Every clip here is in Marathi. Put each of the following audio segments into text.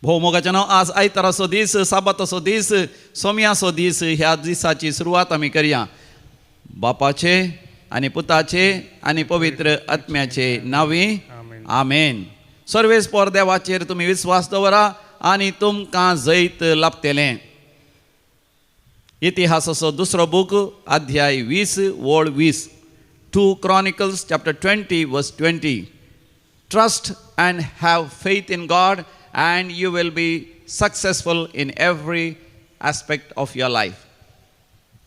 भाऊ मोगाच्या नाव आज आयताराचो दीस, साबाताचो दीस, सोम्याचो दीस, ह्या दिसाची सुरवात आमी करया बापाचे आनी पुताचे आनी पवित्र आत्म्याचे नांवी आमेन. सर्वेस्पर देवाचेर तुमी विस्वास दवरा आनी तुमकां जैत लाभतलें. इतिहासाचो दुसरो बूक अध्याय 20 वळ 20. 2 Chronicles chapter 20 verse 20. Trust and have faith in God and you will be successful in every aspect of your life.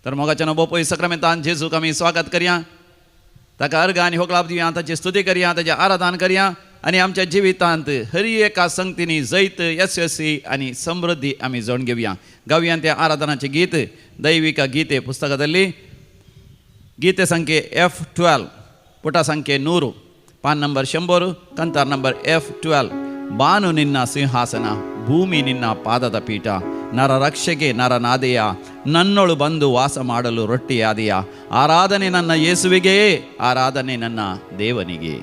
तर मोगाच्या बोपोई सक्रामेंतान जेजूक आमी स्वागत करया, ताका अर्घ आनी होकलाप दिवया, ताची स्तुती करया, ताचें आराधन करया आनी आमच्या जिवितांत हर एका संगतींनी जैत यशस्वी आनी समृद्धी आमी जोडून घेवया. गावया त्या आराधनाचे गीत दैविक गीते पुस्तकादल्ली गीते संख्ये F12 ಪುಟ ಸಂಖ್ಯೆ 100 ಪಾನ್ ನಂಬರ್ 100 ಕಂತಾರ್ ನಂಬರ್ F12. ಬಾನು ನಿನ್ನ ಸಿಂಹಾಸನ, ಭೂಮಿ ನಿನ್ನ ಪಾದದ ಪೀಠ, ನರ ರಕ್ಷೆಗೆ ನರನಾದೆಯ, ನನ್ನೊಳು ಬಂದು ವಾಸ ಮಾಡಲು ರೊಟ್ಟಿಯಾದೆಯ. ಆರಾಧನೆ ನನ್ನ ಯೇಸುವಿಗೆ, ಆರಾಧನೆ ನನ್ನ ದೇವನಿಗೆ.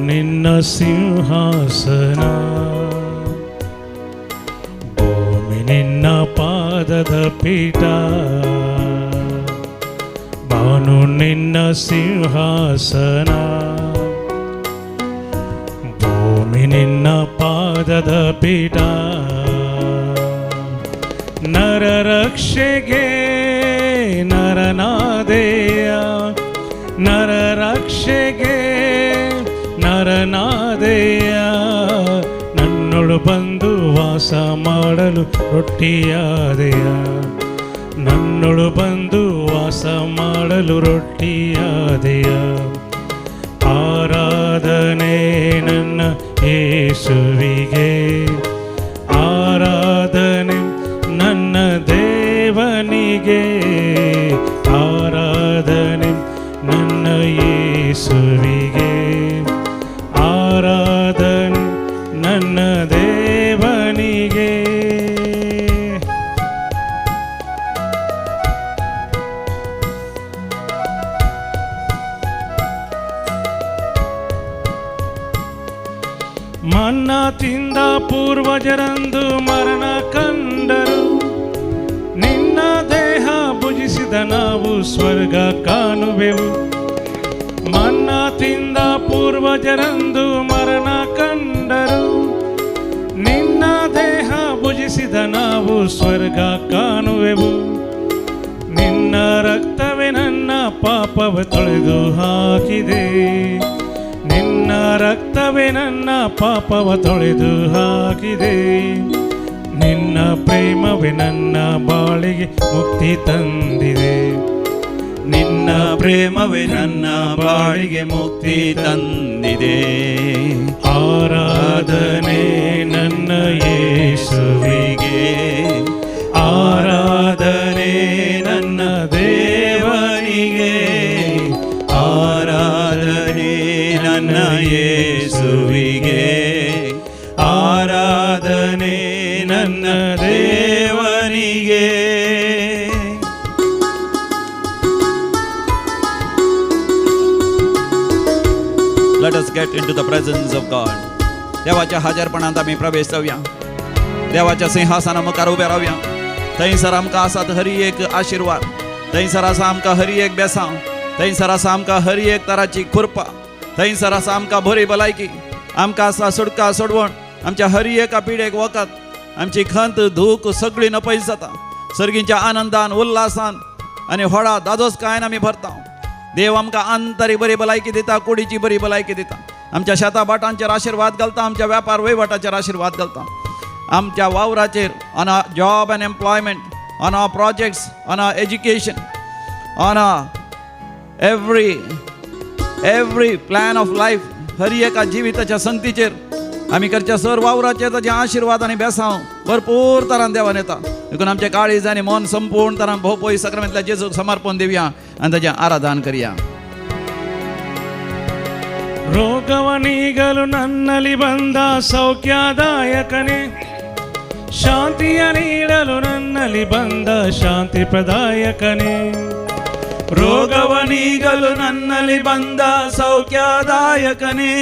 ನಿನ್ನ ಸಿಂಹಾಸನ, ಭೂಮಿ ನಿನ್ನ ಪಾದದ ಪೀಠ. ಬಾನು ನಿನ್ನ ಸಿಂಹಾಸನ, ಭೂಮಿ ನಿನ್ನ ಪಾದದ ಪೀಠ. ನರ ರಕ್ಷೆಗೆ ನರನಾದೆಯ, ನರ ರಕ್ಷೆಗೆ ನರನಾದೆಯ, ನನ್ನೊಳು ಬಂದು ವಾಸ ಮಾಡಲು ರೊಟ್ಟಿಯಾದೆಯ, ನನ್ನೊಳು ಬಂದು ವಾಸ ಮಾಡಲು ರೊಟ್ಟಿಯಾದೆಯ. ಆರಾಧನೆ ನನ್ನ ಯೇಸುವಿಗೆ, ಆರಾಧನೆ ನನ್ನ ದೇವನಿಗೆ, ಆರಾಧನೆ ನನ್ನ ಯೇಸುವಿಗೆ, ಆರಾಧನೆ ನನ್ನ ದೇವನಿಗೆ. ಮನ್ನ ತಿಂದ ಪೂರ್ವಜರಂದು ಮರಣ ಕಂಡರು, ನಿನ್ನ ದೇಹ ಭುಜಿಸಿದ ನಾವು ಸ್ವರ್ಗ ಕಾಣುವೆವು. ಮನ್ನ ತಿಂದ ಪೂರ್ವಜರಂದು ಮರಣ ಕಂಡರು, ನಿನ್ನ ದೇಹ ಭುಜಿಸಿದ ನಾವು ಸ್ವರ್ಗ ಕಾಣುವೆವು. ನಿನ್ನ ರಕ್ತವೇ ನನ್ನ ಪಾಪವ ತೊಳೆದು ಹಾಕಿದೆ, ನಿನ್ನ ರಕ್ತವೇ ನನ್ನ ಪಾಪವ ತೊಳೆದು ಹಾಕಿದೆ. ನಿನ್ನ ಪ್ರೇಮವೇ ನನ್ನ ಬಾಳಿಗೆ ಮುಕ್ತಿ ತಂದಿದೆ, ನಿನ್ನ ಪ್ರೇಮವೇ ನನ್ನ ಬಾಳಿಗೆ ಮುಕ್ತಿ ತಂದಿದೆ. ಆರಾಧನೆ ನನ್ನ ಯೇಸುವಿಗೆ, ಆರಾಧನೆ ನನ್ನ ದೇವನಿಗೆ, ಆರಾಧನೆ ನನ್ನ ಯೇಸುವಿಗೆ, ಆರಾಧನೆ ನನ್ನ ದೇವನಿಗೆ. Let us get into the presence of God. देवाच्या हाजरपणांत आमी प्रवेश जावया, देवाच्या सिंहासना मुखार उबे रावया. थंयसर आमकां आसात हरी एक आशिर्वाद, थंयसर आसा आमकां हरी एक बेसांव, थंयसर आसा आमकां हरी एक तराची कृपा, थंयसर आसा आमकां बरी भलायकी, आमकां आसा सुटका सोडवण. आमच्या हरी एका पिडेक वखद, आमची खंत दूख सगळी नपयस जाता. सर्गींच्या आनंदान उल्हासान आनी व्हडा दादोसकायेन आमी भरता. देव आमकां अंतरी बरी भलायकी दिता, कुडीची बरी भलायकी दिता. आमच्या शेता बाटांचेर आशिर्वाद घालता, आमच्या व्यापार वहिवाटाचेर आशिर्वाद घालता, आमच्या वावराचेर, on our job and employment, on our projects, on our education, on our every plan of life. हर एका जिविताच्या संगतीचेर आमी करच्या सर वावराचेर ताचे आशिर्वाद आनी बेसांव भरपूर तरान देवान येता. देखून आमचे काळीज आनी मन संपूर्ण तरान भोवपळी सक्रामेंतल्या जेजूक समर्पण दिवया आनी ताचें आराधन करया. ರೋಗವ ನೀಗಲು ನನ್ನಲ್ಲಿ ಬಂದ ಸೌಖ್ಯದಾಯಕನೇ, ಶಾಂತಿಯ ನೀಡಲು ನನ್ನಲ್ಲಿ ಬಂದ ಶಾಂತಿ ಪ್ರದಾಯಕನೇ, ರೋಗವ ನೀಗಲು ನನ್ನಲ್ಲಿ ಬಂದ ಸೌಖ್ಯದಾಯಕನೇ,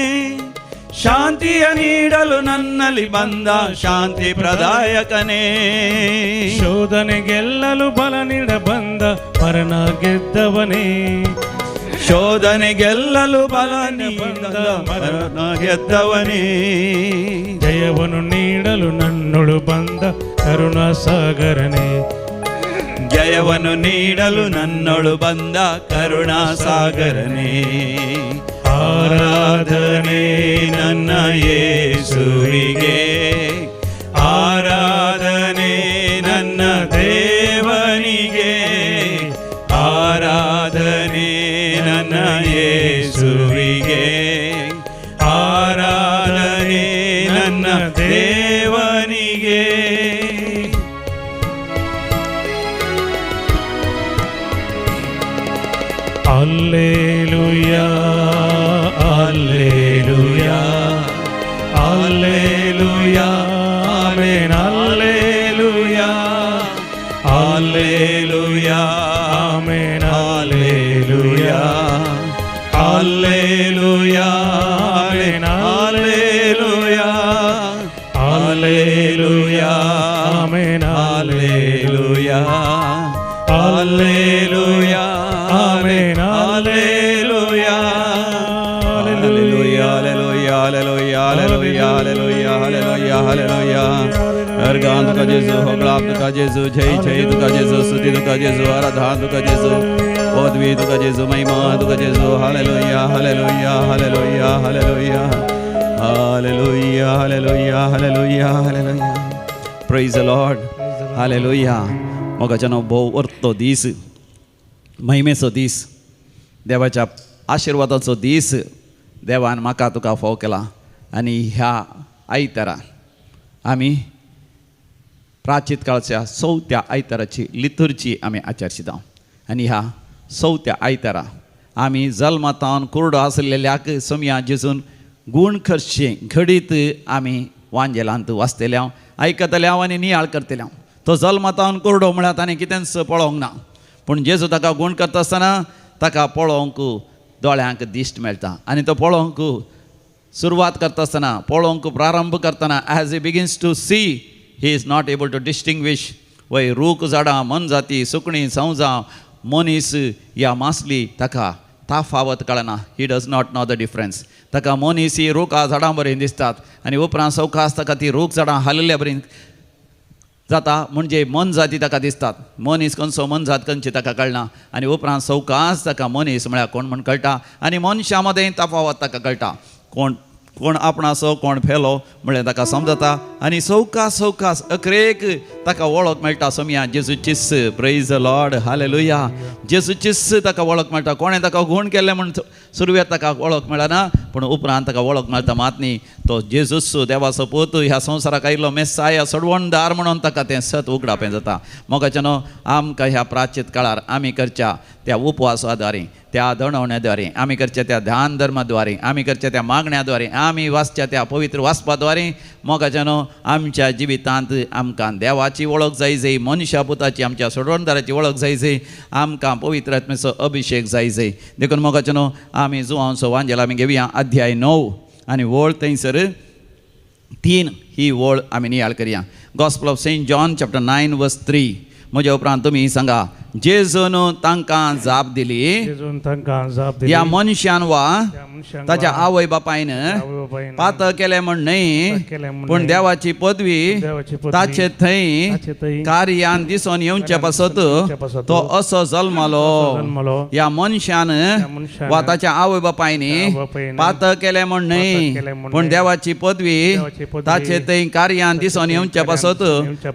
ಶಾಂತಿಯ ನೀಡಲು ನನ್ನಲ್ಲಿ ಬಂದ ಶಾಂತಿ ಪ್ರದಾಯಕನೇ, ಶೋಧನೆ ಗೆಲ್ಲಲು ಬಲ ನೀಡ ಬಂದ ಪರನ ಗೆದ್ದವನೇ, ಶೋಧನೆ ಗೆಲ್ಲಲು ಬಲ ನೀಡ ಪರನ ಗೆದ್ದವನೇ, ಜಯವನ್ನು ನೀಡಲು ನನ್ನೊಳು ಬಂದ ಕರುಣಾ ಸಾಗರನೇ, ಜಯವನ್ನು ನೀಡಲು ನನ್ನೊಳು ಬಂದ ಕರುಣಾ ಸಾಗರನೇ, ಆರಾಧನೆ ನನ್ನ ಯೇಸುವಿಗೆ, ಆರಾಧನೆ ನನ್ನ ದೇವನಿಗೆ, ಆರಾಧನೆ ನನ್ನ ಯೇಸುವಿಗೆ, ಆರಾಧನೆ ನನ್ನ ದೇವನಿಗೆ. Alleluia, Alleluia, Alleluia, Amen, Alleluia, Alleluia, Amen, Alleluia, Alleluia, Amen, Alleluia, Alleluia, Amen, Alleluia, Alleluia, Amen, Alleluia, Alleluia, Alleluia, Alleluia, Alleluia, Alleluia, Alleluia, Alleluia. Organ का जेसु, होगलाप का जेसु, जय जय का जेसु, स्तुति का जेसु, आराधना का जेसु, पदवी का जेसु, महिमा का जेसु. Hallelujah, Hallelujah, Hallelujah, Hallelujah, Hallelujah, Hallelujah, Hallelujah, Hallelujah. Praise the Lord. Hallelujah. मोगाच्यानो भोव वर्तो दीस, महिमेचो दीस, देवाच्या आशिर्वादाचो दीस देवान म्हाका तुका फोव केला. आनी ह्या आयतारा आमी प्राचीत काळच्या 4थ्या आयताराची लिथुर्जी आमी आचरशिता. आनी ह्या 4थ्या आयतारा आमी जल्मातावन कुर्डो आसलेल्याक सोमया जेजून गूण करचें घडीत आमी वांजेलांत वाचतल्या, आयकतल्या आनी नियाळ करतल्या. तो जल्मातावन कुर्डो म्हळ्यार ताणें कितेंच पळोवंक ना, पूण जेजू ताका गूण करता आसतना ताका पळोवंक दोळ्यांक दिश्ट मेळटा. आनी तो पळोवंक सुरवात करता आसतना, पळोवंक प्रारंभ करतना, as he begins to see, he is not able to distinguish वय रूख झाडां, मन जाती, सुकणीं, संवजां, मनीस या मासली ताका ताफावत कळना. He does not know the difference. ताका मनीस ही रूख झाडां बरीं दिसतात आनी उपरांत सवकास ताका ती रूख झाडां हालल्या बरीं जाता, म्हणजे मन जाती ताका दिसतात. मनीस खंयचो मन जात खंयची ताका कळना. आनी उपरांत सवकास ताका मनीस म्हळ्यार कोण म्हण कळटा. आनी मनशां मदें तफावत ताका कळटा. कोण कोण आपणाचो कोण फेलो म्हळ्यार ताका समजता. आनी सवकास सवकास अकरेक ताका वळख मेळटा. सोमया जेजूचीस, प्रेज द लॉर्ड, हालेलुया. जेजूचीस ताका वळख मेळटा. कोणें ताका गूण केल्लें म्हण सुरवेक ताका वळख मेळना, पूण उपरांत ताका वळख मेळटा. मात न्ही, तो जेजूस देवाचो पूत ह्या संवसाराक आयिल्लो मेस्साया सोडवणदार म्हणून ताका तें सत उगडापें जाता. मोगाच्यानो आमकां ह्या प्राचीत काळार आमी करच्या त्या उपवासाद्वारे, त्या दणवण्याद्वारे, आमी करच्या त्या ध्यान धर्माद्वारे, आमी करच्या त्या मागण्याद्वारे, आमी वाचच्या त्या पवित्र वाचपाद्वारे मोगाच्यानो आमच्या जिवितांत आमकां देवाची वळख जाय जाय, मनशा पुताची आमच्या सोडवणदाराची वळख जाय जाय, आमकां पवित्र आत्म्याचो अभिशेक जाय जाय. देखून मोगाच्यानो आमी जुवांचो वांजेल आमी घेवया अध्याय 9 आनी वळ थंयसर 3 ही वळ आमी नियाळ करया. Gospel of saint John chapter 9 verse 3. म्हज्या उपरांत तुमी सांगा. जेजून तांकां जाप दिली, ह्या मनशान वा ताच्या आवय बापायन पातळ केलें म्हण न्हय, पूण देवाची पदवी ताचे थंय कार्यान दिसून येवचे पासत तो असो जल्मलो. ह्या मनशान वा ताच्या आवय बापायनी पातळ केलें म्हण न्हय, पूण देवाची पदवी ताचे थंय कार्यान दिसून येवचे पासत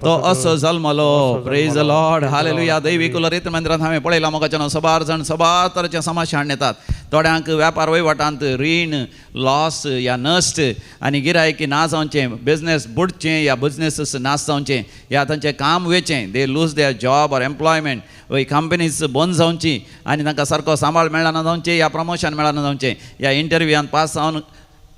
तो असो जल्मलो. Praise the Lord, hallelujah. दैवीक रीत मंदिरांत हांवें पळयलां मोगाच्यानो सबार जाण सबार तरेचे समाशा हाडून येतात. थोड्यांक वेपार वयवाटांत रीण, लॉस या नश्ट आनी गिरायकी ना जावचें, बिजनेस बुडचें या बिजनेस नाश जावचें, या तांचें काम वेचें, they lose their job or employment, वय कंपनीज बंद जावची आनी तांकां सारको सांबाळ मेळना जावचें, या प्रमोशन मेळना जावचें, या इंटरव्यूआन पास जावन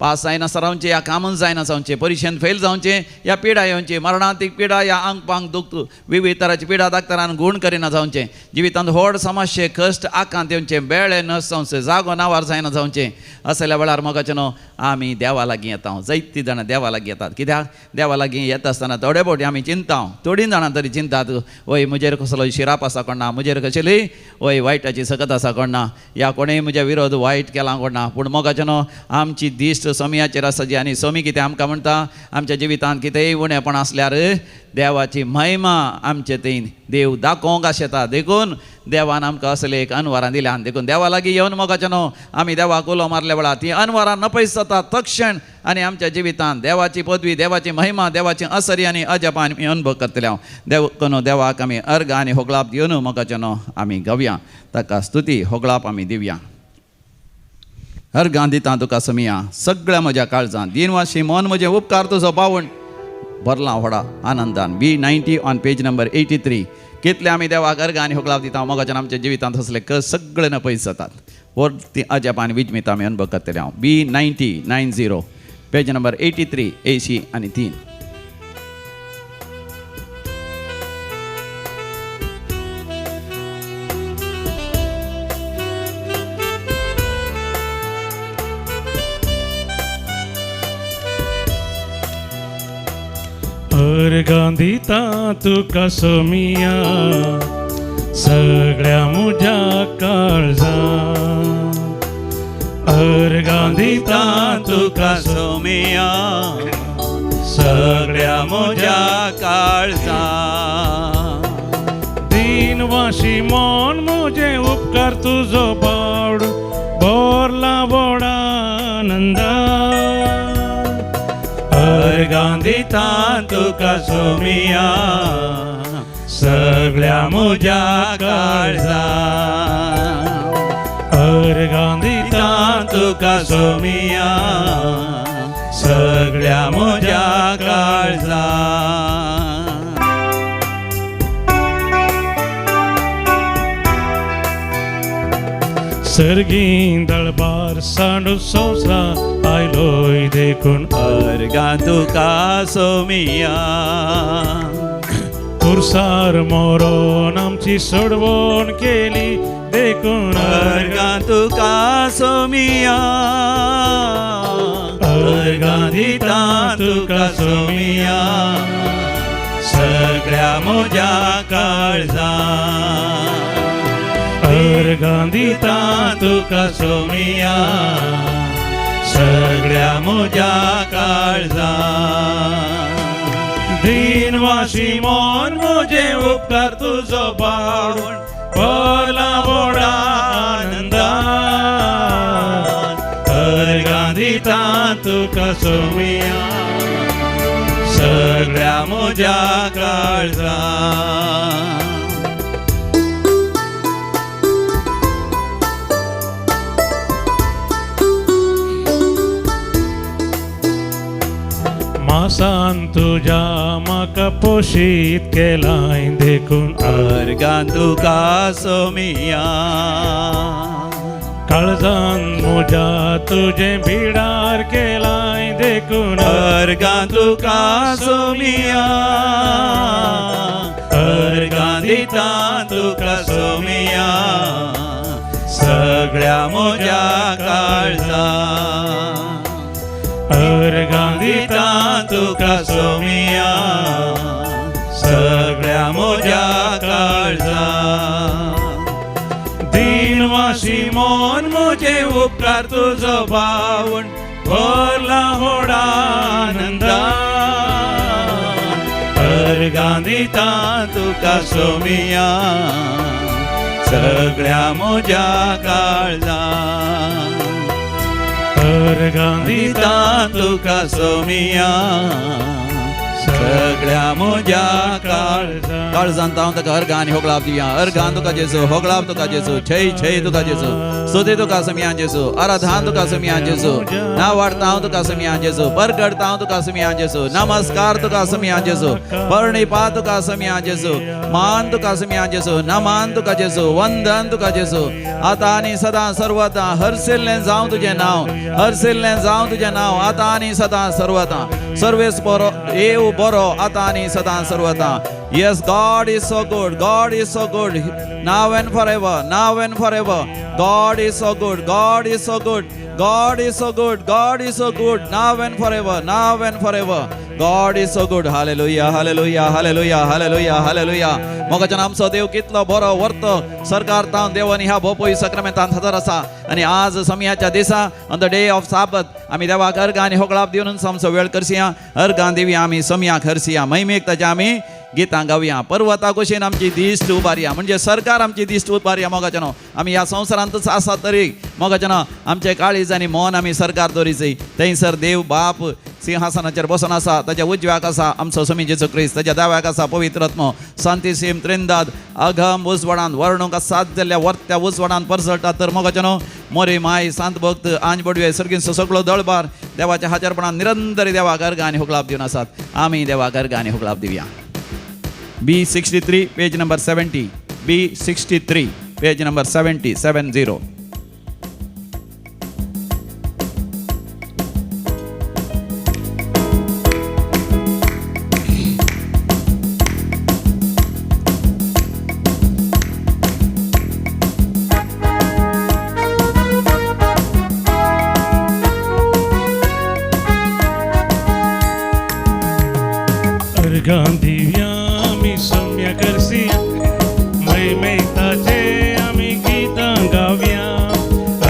पास जायनासता रावचें या कामून जायना जावचें परिक्षेंत फेल जावचें या पिडा येवचें मरणांतीक पिडा या आंग पांग दुख विविध तरांची पिडा दाक्तरान गूण करिना जावचें जिवितांत व्हड समस्ये कश्ट आकांत येवचें बेळे नस जावचें जागो नावार जायना जावचें असल्या वेळार मोगाचें न्हू आमी देवा लागीं येता जायतीं जाणां देवा लागीं येतात कित्याक देवा लागीं येता आसतना थोडे फावटी आमी चिंता थोडीं जाणां तरी चिंतात वय म्हजेर कसलो शिराप आसा कोण ना म्हजेर कशेली वय वायटाची सकत आसा कोण ना या कोणेंय म्हज्या विरोध वायट केलां कोण ना पूण मोगाचें न्हू आमची दिश्ट सोमयाचेर आसा जी आनी सोमी कितें आमकां म्हणटा आमच्या जिवितांत कितेंय उणेंपण आसल्यार देवाची महिमा आमचे थंय देव दाखोवंक आशेता देखून देवान आमकां असले एक अनवरां दिल्यान देखून देवा लागीं येवन मोगाचें न्हू आमी देवाक उलो मारल्या वेळार ती अनवरां नपयस जाता तक्षण आनी आमच्या जिवितांत देवाची पदवी देवाची महिमा देवाची असरी आनी अजप आमी अनुभव करतले देव देवाक आमी अर्घ आनी होगळाप दिवन मोगाचें न्हू आमी गवया ताका स्तुती होगळाप आमी दिवया अर्घां दिता तुका समिया सगळ्या म्हज्या काळजांत दिनवाशी मन म्हजें उपकार तुजो पावून भरला व्हडा आनंदान B90 ऑन पेज नंबर 83 कितले आमी देवाक अर्घ आनी होगळाप दिता मोगाच्यान आमच्या जिवितांत असले सगळे नपयस जातात वर ती अजप आनी विजमिता आमी अनुभव करतले हांव B90 पेज नंबर 83 80 आनी 3 अर्घां दिता तुका सोमिया सगळ्या म्हज्या काळजांत अर्घां दिता तुका सोमिया सगळ्या म्हज्या काळजांत दिनवाशी मन म्हजें उपकार तुजो पावड भरला व्हडा आनंदान अर्घां दिता तुका सोमिया सगळ्या म्हज्या काळजांत अर्घां दिता तुका सोमिया सगळ्या म्हज्या काळजांत सर्गीं दळबार सांडू संवसार आयलोय देखून अर्घां तुका सोमिया खुर्सार मोरोन आमची सोडवण केली देखून अर्घां तुका सोमिया अर्घां दिता तुका सोमिया सगळ्या म्हज्या काळजांत अर्घां दिता तुका सोमिया सगळ्या म्हज्या काळजांत दिनवाशी मन म्हजें उपकार तुजो पावून भरला व्हडा आनंदान अर्घां दिता तुका सोमिया सगळ्या म्हज्या काळजांत मासान तुज्या म्हाका पोशीत केलाय देखून अर्घां तुका सोमिया काळजान म्हज्या तुजें भिडार केलाय देखून अर्घां तुका सोमिया अर्घां दिता तुका सोमिया सगळ्या म्हज्या काळजांत अर्घां दिता तुका सोमिया सगळ्या म्हज्या काळजांत दिनवाशी मन म्हजें उपकार तुजो पावून भरला व्हडा आनंदान अर्घां दिता तुका सोमिया सगळ्या म्हज्या काळजांत अर्घां दिता तुका सोमिया सगळ्या म्हज्या काळजांत हांव ताका अर्गांनी होगळाप दिवया. अर्गां तुका जेजू, होगळाप तुका जेजू, छय छय तुका जेजू, स्तुती तुका समिया जेजू, आराधना तुका समिया जेजू, नांव वाडटा हांव तुका समिया जेजू, परगडता हांव तुका समिया जेजू, नमस्कार तुका समिया जेजू, परणिपा तुका समिया जेजू, मान तुका समिया जेजू, नमान तुका जेजू, वंदन तुका जेजू, आतां आनी सदां सर्वदा हरसिल्लें जावं तुजें नांव, हरसिल्लें जावं तुजें नांव, आतां आनी सदां सर्वदा. सर्वेस बरो येव बरो आतां आनी सदां सर्वदा. Yes, God is so good. God is so good. Now and forever. Now and forever. God is so good. God is so good. God is so good. God is so good. Now and forever. Now and forever. God is so good. Hallelujah. Hallelujah. Hallelujah. Hallelujah. Hallelujah. मोगाच्या आमचो देव कितलो बरो व्हरतो. सरकार तावन देवानी ह्या भोपोई सक्रामेंतांत हजर आसा. आनी आज समयाच्या दिसा ऑन द डे ऑफ साबत आमी देवाक अर्गां आनी होगळाप दिवन आमचो वेळ करसिया. अर्गां दिवया आमी समयाक हरसिया. महिमेक ताच्या आमी गितां गावया. पर्वता कुशीन आमची दिश्ट उबारया. म्हणजे सरकार आमची दिश्ट उबारया. मोगाच्यानो आमी ह्या संवसारांतच आसा तरी मोगाच्यानो आमचे काळीज आनी मन आमी सरकार दवरिचय. थंयसर देव बाप सिंहासनाचेर बसून आसा. ताच्या उजव्याक आसा आमचो स्वामी जेजू क्रिस्त. ताच्या दाव्याक आसा पवित्र आत्मो. शांती सेम त्रिंदाद अघम उजवाडान वर्णूक साथ जाल्ल्या वर्त्या उजवाडान परसळटा. तर मोगाच्यानो मोरे माय सांत भक्त आंज बडवे सर्गींचो सगळो दळबार देवाच्या हाजेरपणान निरंतर देवाक अर्गां आनी होगळाप दिवन आसात. आमी देवाक अर्गां आनी होगळाप दिवया. B63 page number 70. B63 page number 70. अर्गां दिवया आमी सौम्य करसिया. महिमेताचे आमी गितां गावया.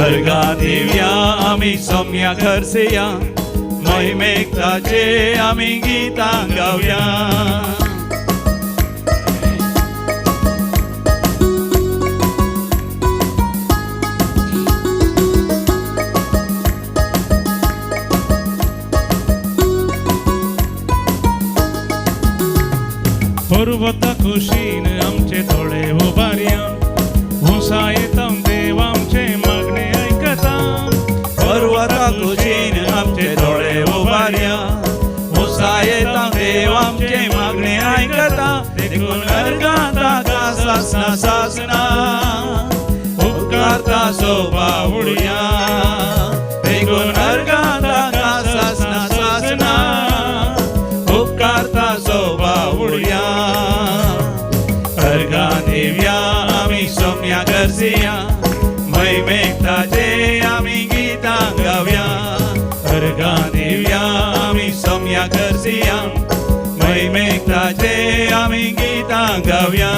अर्गां दिवया आमी सौम्या घरसिया. महिमेक ताचे आमी गितां गावया. पर्वता कुशीन आमचे थोडे उबारया. उंसा येता देव आमचे मागणे आयकता. पर्वता कुशीन आमचे दोळे उबारया. उसा येता देव आमचे मागणे आयकता. देखून अर्गां ताका सासना सासना उपकारता सोबा उडया. देखून अर्गां ताका सासना सासना उपकारता सोबा उडया. अर्गां दिवया आमी सौम्या घरसिया. महिमेक ताचे आमी गितां गावया. अर्गां दिवया आमी सौम्या घरसिया. महिमेक ताचे आमी गितां गावया.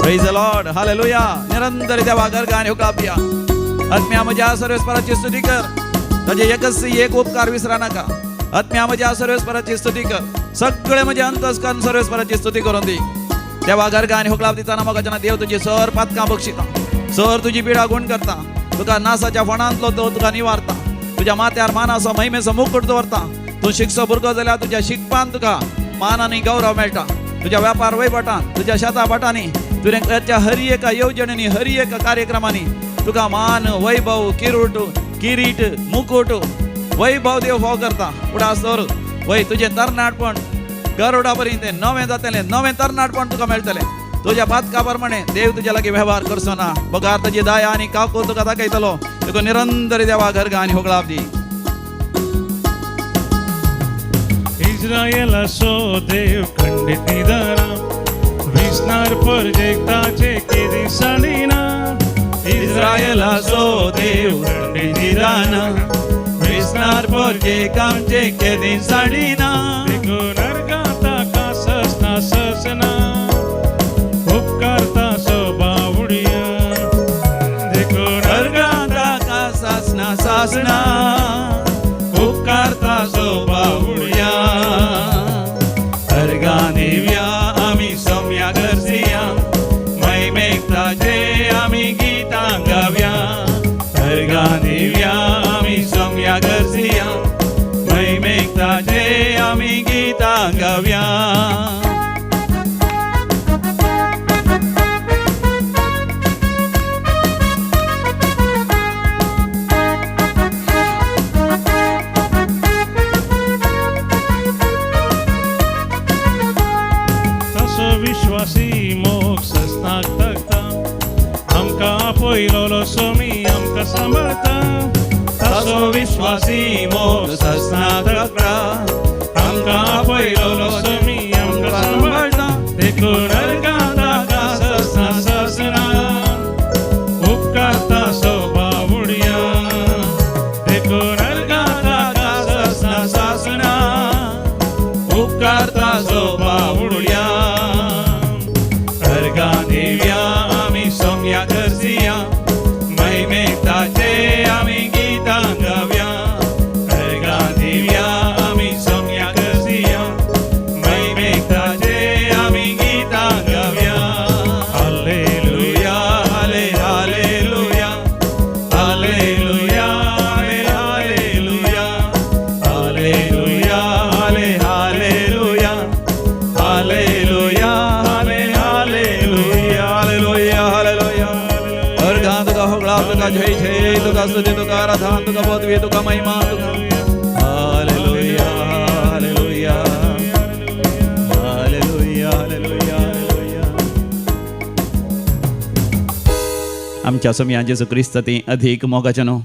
Praise the Lord. हालेलुया. निरंतर देवाक अर्गां आनी होगळाप दिया. आत्म्या म्हज्या सर्वेस्पराची स्तुती कर. ताचे एकच एक उपकार विसरा नाका. आत्म्या म्हज्या सर्वेस्पराची स्तुती कर. सगळे म्हजे अंतस्करण सर्वेस्पराची स्तुती करून दी. देवाक अर्गां आनी होगळाप दितना मोगाच्यान देव तुजी सर पातकां बक्षिता. सर तुजी पिडा गुण करता. तुका नासाच्या फणांतलो तो तुका निवारता. तुज्या माथ्यार मानाचो महिमेचो मुकुट दवरता. तूं शिकचो भुरगो जाल्यार तुज्या शिकपान तुका मान आनी गौरव मेळटा. तुज्या वेपार वैभटान तुज्या शेता भाटांनी तुज्या हर एका येवजणेनी हर एका कार्यक्रमांनी तुका मान वैभव किरीट मुकुट वैभव देव फाव करता. उडास दवर वय तुजें तरणाटपण गरोडा पर्यंत नवें जातलें. नवें तरणाटपण तुका मेळटलें. तुज्या पातका प्रमाणे देव तुज्या लागीं वेव्हार करचो ना. बगार ताची दया आनी काकूर तुका दाखयतलो. तुका निरंतर देवाक अर्गां आनी होगळाप दी. इस्रायेलाचो देव खंडीत निदाना. विस्तार प्रोजेक्टाचे केदी साडिना. इस्रायेलाचो देव खंडीत निदाना. विस्तार प्रोजेक्टाचे केदी साडिना. देखून अर्गां ताका ससना ससना उपकारता सोबा उडया. देखून अर्गां ताका सासना सासना उपकारता सोबा उडया. अर्गां दिवया आमी सौम्या घरसिया. महिमेक ताचे आमी गितां गावया. अर्गां दिवया आमी सौम्या घरसिया. महिमेक ताचे आमी गितां विश्वासी मोग सस्नाक तकता आमकां आपयलोलो सोमी आमकां सांबाळता तसो विश्वासी मोग सस्नाक तकता आमकां आपयलोलो सोमी आमकां सांबाळता देखून नरकांता ससना ससना उपकारता सो बावुड्या देखून नरकांता ससना ससना उपकारता जो बावुड्या अर्गा देव्या आमी सोम्या करसिया मैमेताचे आमी गितां गाव्या अर्गा देव्या आमी सोम्या करसिया मैमेताचे आमी गितां गाव्या हालेलुया हाले हालेलुया हालेलुया हालेलुया हालेलुया हाले हालेलुया हालेलुया हाले हालेलुया हालेलुया हालेलुया अर्गा तुका होगळा तुका जय जय तुका स्तुती तुका आराधना तुका पदवी तुका महिमा तुका hallelujah hallelujah hallelujah hallelujah hallelujah आमच्या सोम्या जेजू क्रिस्त ती अधिक मोगाचनो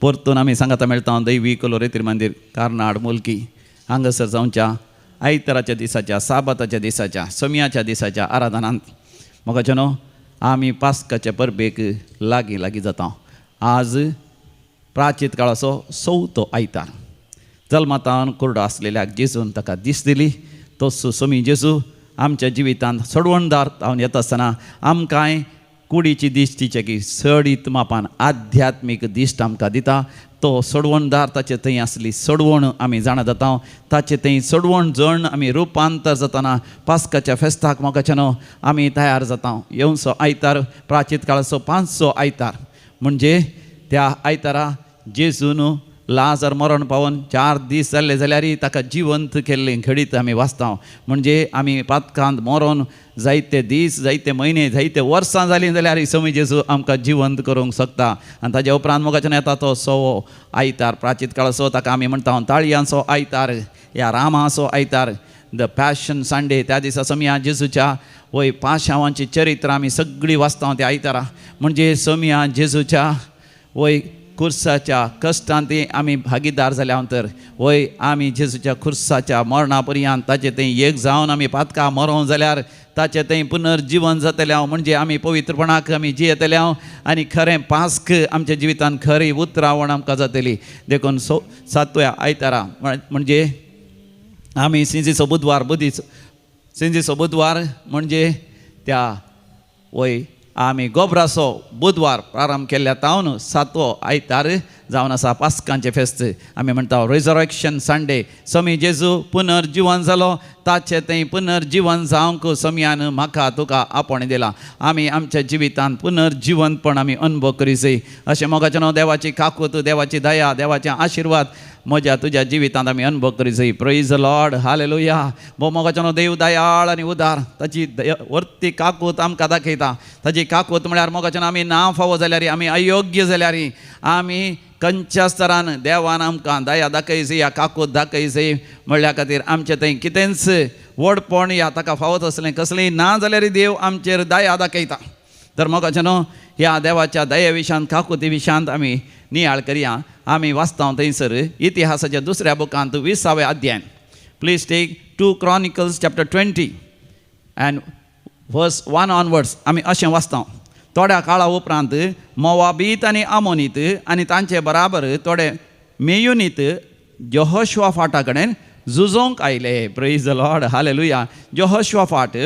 परतून आमी सांगाता मेळटा दैवी कोलोरेतीर मंदिर कार्नाड मुलकी हांगासर जावच्या आयताराच्या दिसाच्या साबाताच्या दिसाच्या सोम्याच्या दिसाच्या आराधनांत मोगाचनो आमी पास्काच्या परबेक लागीं लागीं जाता आज प्राचीत काळाचो 6थो आयतार जल्मातान कुर्डो आसलेल्याक जेजून ताका दीस दिली तसो सोमी जेजू आमच्या जिवितांत सोडवणदार जावन येता आसतना आमकांय कुडीची दिश्टीचे की सडीत मापान आध्यात्मीक दिश्ट आमकां दिता तो सोडवणदार ताचे थंय आसली सोडवण आमी जाणा जाता ताचे थंय सोडवण जण आमी रुपांतर जाताना पास्काच्या फेस्ताक मोगाचनो आमी तयार जाता येवचो आयतार प्राचीत काळाचो 5सो आयतार म्हणजे त्या आयतारा जेजून लाजर मरण पावन 4 दीस जाल्ले जाल्यार ताका जिवंत केल्लें घडीत आमी वाचता म्हणजे आमी पातकांत मरोन जायते दीस जायते म्हयने जायते वर्सां जालीं जाल्यार सोमी जेजू आमकां जिवंत करूंक शकता आनी ताज्या उपरांत मोगाचें येता तो 6वो आयतार प्राचीत काळाचो ताका आमी म्हणटा ताळयांचो आयतार या रामाचो आयतार द पॅशन संडे त्या दिसा सोम्या जेजूच्या वय 5 हांवांची चरित्र आमी सगळीं वाचता त्या आयतारा म्हणजे सोम्या जेजूच्या वय खुर्साच्या कश्टांत आमी भागीदार जाल्या नंतर वय आमी जेजूच्या खुर्साच्या मरणा पर्यंत ताचे थंय एक जावन आमी पातकां मरों जाल्यार ताचे थंय पुनर्जीवन जातले म्हणजे आमी पवित्रपणाक आमी जियेतले आनी खरें पास्क आमच्या जिवितांत खरी उतरावण आमकां जातली देखून 7व्या आयतारा म्हणजे आमी सिंजीचो बुधवार सिंजीचो बुधवार म्हणजे त्या वय आमी गोब्राचो बुधवार प्रारंभ केल्ल्या तावन 7वो आयतार जावन आसा पास्कांचे फेस्त आमी म्हणटा रिजरेक्शन संडे सोमी जेजू पुनर्जीवन जालो ताचे थंय पुनर्जीवन जावंक सोम्यान म्हाका तुका आपण दिला आमी आमच्या जिवितांत पुनर्जीवनपण आमी अनुभव करी जाय अशें मोगाचें देवाची काकूत देवाची दया देवाचे आशिर्वाद म्हज्या तुज्या जिवितांत आमी अनुभव करी जाय प्रेज द लॉर्ड हालेलुया भोव मोगाचें देव दयाळ आनी उदार ताची वर्ती काकूत आमकां दाखयता ताची काकूत म्हळ्यार मोगाचें आमी ना फावो जाल्यार आमी अयोग्य जाल्यार आमी खंयच्या स्तरान देवान आमकां दया दाखयची या काकूत दाखयची म्हणल्या खातीर आमचे थंय कितेंच व्हडपण या ताका फावत असलें कसलेंय ना जाल्यार देव आमचेर दया दाखयता तर मोगाचें ह्या देवाच्या दये विशांत काकुती विशांत आमी नियाळ करया आमी वाचता थंयसर इतिहासाच्या 2ऱ्या बुकांत 20व्या अध्यायान please take 2 Chronicles chapter 20 and verse 1 onwards आमी अशें वाचता थोड्या काळा उपरांत मोवाबीत आनी आमोनीत आनी तांचे बराबर थोडे मेयुनीत यहोशुआफाटा कडेन झुजोंक आयले प्रेज द लॉर्ड हालेलुया यहोशुआफाट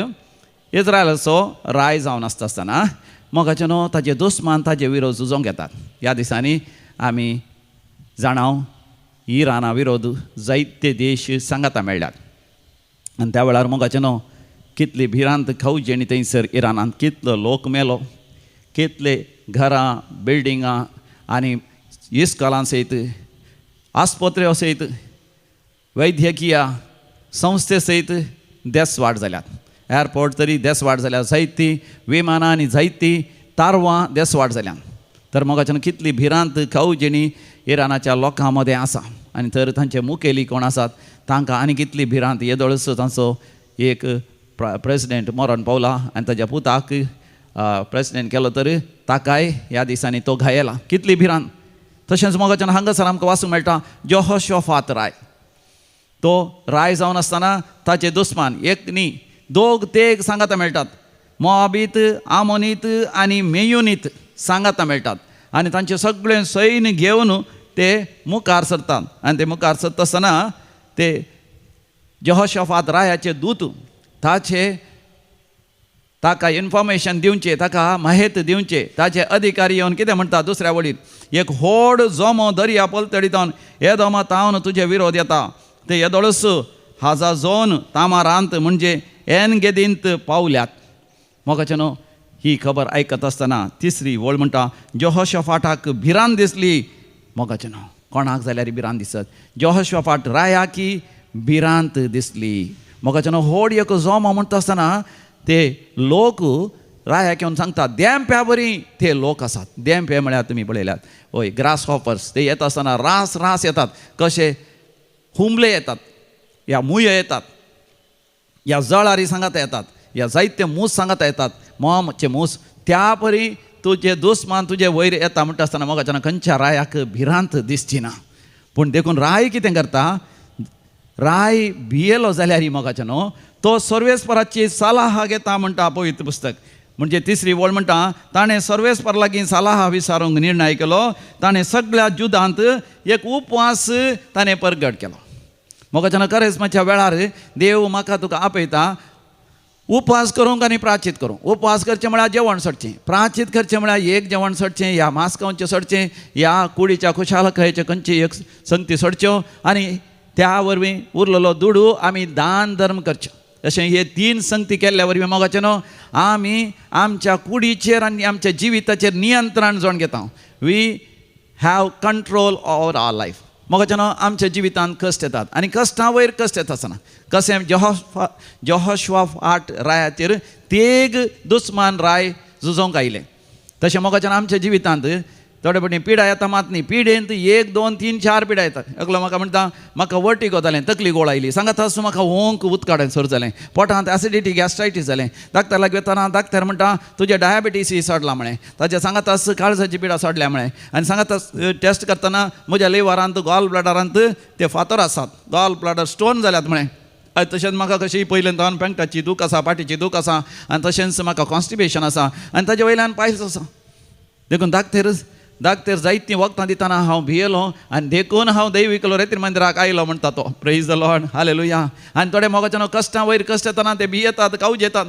इस्रायलाचो राय जावन आसतना मोगाचें ताजे दुस्मान ताजे विरोध झुजोंक येतात ह्या दिसांनी आमी जाणाव इराना विरोध जायते देश सांगाता मेळ्ळ्यात आनी त्या वेळार मोगाचें कितली भिरांत खावजेणी थंयसर इरानांत कितलो लोक मेलो कितले घरां बिल्डिंगां आनी इस्कॉलां सयत आस्पत्र्यो सयत वैद्यकीय संस्थे सयत देसवाड जाल्यात एअरपोर्ट तरी देसवाड जाल्या जायतीं विमानां आनी जायतीं तारवां देसवाड जाल्यात तर मोगाचें कितली भिरांत खावजेणी इरानाच्या लोकां मदें आसा आनी तर तांचे मुखेली कोण आसात तांकां आनी कितली भिरांत येदोळसो तांचो एक प्रेसिडेंट मरण पावला आनी ताच्या पुताक प्रेसिडेंट केलो तर ताकाय ह्या दिसांनी तो घायला. कितली भिरांत. तशेंच मोगाच्यान हांगासर आमकां वाचूंक मेळटा यहोशोफात राय. तो राय जावन आसतना ताचे दुस्मान एक न्ही दोग तेग सांगाता मेळटात. मोआबीत, आमोनीत आनी मेयुनीत सांगाता मेळटात आनी तांचे सगळें सैन्य घेवन ते मुखार सरतात. आनी ते मुखार सरता आसतना ते यहोशोफात रायाचे दूत ताका इन्फॉर्मेशन दिवचें, ताका माहिती दिवचें. ताचे अधिकारी येवन कितें म्हणटा दुसऱ्या वडीर, एक व्हड जोमो दर्या पलतडीतावन येदोमा तावन तुजे विरोध येता. ते येदोळस हाजाजोन तामारांत म्हणजे एनगेदींत पावल्यात. मोगाचे न्हू ही खबर आयकत आसतना तिसरी वळ म्हणटा यहोशोफाटाक भिरांत दिसली. मोगाचे न्हू कोणाक जाल्यार भिरांत दिसत. यहोशोफाट रायाकी भिरांत दिसली. मोगाचे न्हू व्हड एक जोमो म्हणटा आसतना ते लोक रायाक येवन सांगतात देंप्या बरी ते लोक आसात. देंपे म्हळ्यार तुमी पळयल्यात हय ग्रास हॉपर्स. ते येता आसतना रास रास येतात. कशे हुमले येतात, ह्या मुयो येतात, ह्या जळारी सांगाता येतात, ह्या जायते मूस सांगाता येतात. मोचे मूस त्या परी तुजे दुस्मान तुजे वयर येता म्हणटा आसतना मोगाच्यान खंयच्या रायाक भिरांत दिसची ना. पूण देखून राय कितें करता, राय भियेलो जाल्यार ही मोगाचे न्हू तो सर्वेस्पराची सलाह घेता म्हणटा पवित्र पुस्तक. म्हणजे तिसरी वळ म्हणटा ताणें सर्वेस्पर लागीं सलाह विचारूंक निर्णय केलो. ताणें सगळ्या जुदांत एक उपवास ताणें परगट केलो. मोगाच्यान करेस्माच्या वेळार देव म्हाका तुका आपयता उपवास करूंक आनी प्राचीत करूंक. उपवास करचें म्हळ्यार जेवण सोडचें, प्राचीत करचें म्हळ्यार एक जेवण सोडचें, ह्या मास्कांचें सोडचें, ह्या कुडीच्या खुशालकायेचे खंयची एक संगती सोडच्यो आनी त्या वरवीं उरलेलो दुडू आमी दान धर्म करचो. अशें हे 3 संगती केल्ल्या वरवीं मोगाचें न्हू आमी आमच्या कुडीचेर आनी आमच्या जिविताचेर नियंत्रण जावन घेता. We have control over our life. मोगाचें न्हू आमच्या जिवितांत कश्ट येतात आनी कश्टा वयर कश्ट येता आसतना कशें यहोशोफाट रायाचेर तेग दुस्मान राय झुजोवंक आयले. तशें मोगाच्यान आमच्या जिवितांत थोडे फावटी पिडा येता मात न्ही. पिडेंत 1, 2, 3, 4 पिडा येतात. एकलो म्हाका म्हणटा म्हाका वर्टिगो जालें, तकली गोळ आयली. सांगात आसूं म्हाका ओंक उदकाडें सर जालें, पोटांत एसिडिटी गॅस्ट्रायटीस जालें. दाक्तर लागीं वतना दाक्तर म्हणटा तुजें डायबिटीस सोडलां म्हळें. ताजें सांगात आस काळजाची पिडा सोडल्या म्हळें. आनी सांगात टेस्ट करतना म्हज्या लिव्हरांत गॉल ब्लॅडरांत ते फातर आसात, गॉल ब्लॅडर स्टोन जाल्यात म्हळें. तशेंच म्हाका कशी पयलेंतान पेंगटाची दूख आसा, पाटीची दूख आसा आनी तशेंच म्हाका कॉन्स्टिपेशन आसा आनी ताजे वयल्यान पायल्स आसा. देखून दाक्तेर जायतीं वखदां दितना हांव भियेलो आनी देखून हांव दैवीक रेतीर मंदिराक आयलो म्हणटा तो. Praise the Lord, hallelujah. आनी थोडे मोगाच्यान कश्टां वयर कश्ट येतना ते भियेतात, कावज येतात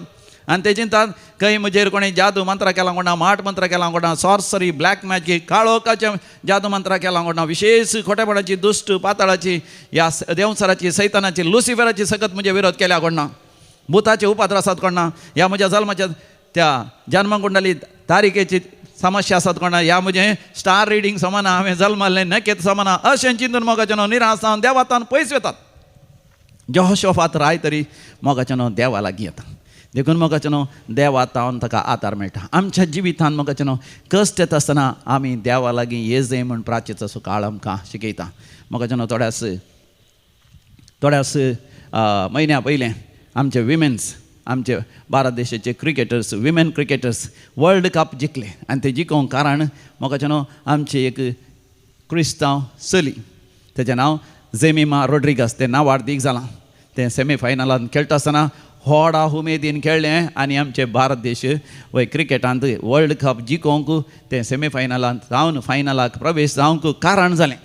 आनी ते चिंतात खंय म्हजेर कोणें जादू मंत्र केला कोणा, माट मंत्र केला कोणा, सॉर्सरी, ब्लॅक मॅजीक, काळोखाचें जादू मंत्र केला कोणा, विशेष खोटेपणाची, दुश्ट, पाताळाची, ह्या देंवसराची, सैतानाची, लुसिफराची सगत म्हजे विरोध केल्या कोणा, भुताचे उपाद्रासात कोणा, ह्या म्हज्या जल्माच्या त्या जन्मकुंडली तारीखेची समस्या आसात कोणा, ह्या म्हजें स्टार रिडींग समाना, हांवें जल्मालें नकेत समाना, अशें चिंतून मोगाच्यान निराश जावन देवातान पयस वतात. यहोशोफात राय तरी मोगाच्यान देवा लागीं येता. देखून मोगाच्यान देवातावन ताका आदार मेळटा. आमच्या जिवितांत मोगाच्यान कश्ट येता आसतना आमी देवा लागीं येजय म्हूण प्राचीचो काळ आमकां शिकयता. मोगाच्यान थोड्यास म्हयन्या पयलें आमचे विमेन्स, आमचे भारत देशाचे cricketers, women cricketers world cup जिखले आनी ते जिखोवंक कारण मोगाच्यान आमचे एक क्रिस्तांव चली, तेजें नांव जेमिमा रोड्रिगस, तें नांव वाडदीक जालां. तें सेमीफायनलांत खेळटा आसतना व्हडा उमेदीन खेळ्ळें आनी आमचे भारत देश वय क्रिकेटांत वर्ल्ड कप जिखोवंक तें सेमीफायनलांत जावन फायनलाक प्रवेश जावंक कारण जालें.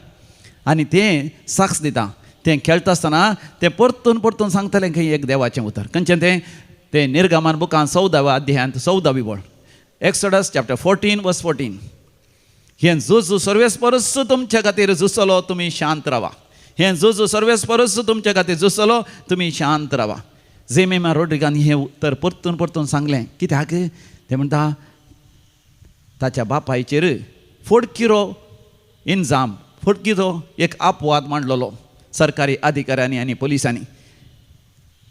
आनी तें साक्ष दिता. तें खेळटा आसतना तें परतून सांगतलें खंय एक देवाचें उतर. खंयचें तें निर्गमन बुकांत 14व्या अध्यायांत 14वी वळ, एक्सोडस चॅप्टर 14 वर्स 14. हें झूज सर्वेस परस तुमचे खातीर झुजलो, तुमी शांत रावा. हें झूज सर्वेस परस तुमचे खातीर झुजलो, तुमी शांत रावा. जेमिमा रोड्रिगान हें उतर परतून सांगलें. कित्याक तें म्हणटा ताच्या बापायचेर फडकिरो इंजाम, फडकिरो एक अपवाद मांडलेलो सरकारी अधिकाऱ्यांनी आनी पुलिसांनी.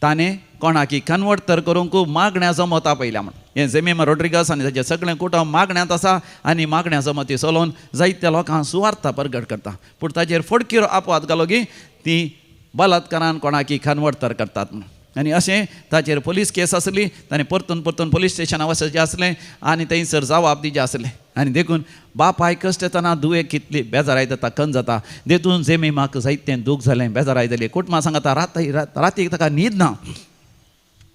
ताणें कोणाकी कन्वर्ट तर करूंक मागण्या जमत आपयल्या म्हण. हें जेमिमा रोड्रिगस आनी ताचें सगळें कुटुंब मागण्यांत आसा आनी मागण्या जमती चलोवन जायत्या लोकांक सुवार्ता परगट करता. पूण ताचेर फडकिरो अपवाद घालो की ती बलात्कारान कोणाकी कन्वर्ट तर करतात म्हण. आनी अशें ताचेर पुलीस केस आसली, ताणें परतून परतून पुलीस स्टेशना वचचें आसलें आनी थंयसर जबाब दिवचें आसलें. आनी देखून बाप आयकश्ट येतना दुवे कितली बेजार जाता, खंत जाता. देखून जेमी म्हाका जायतें दूख जालें, बेजार आयदलें. कुटुंबा सांगता रातीक ताका न्हीद ना.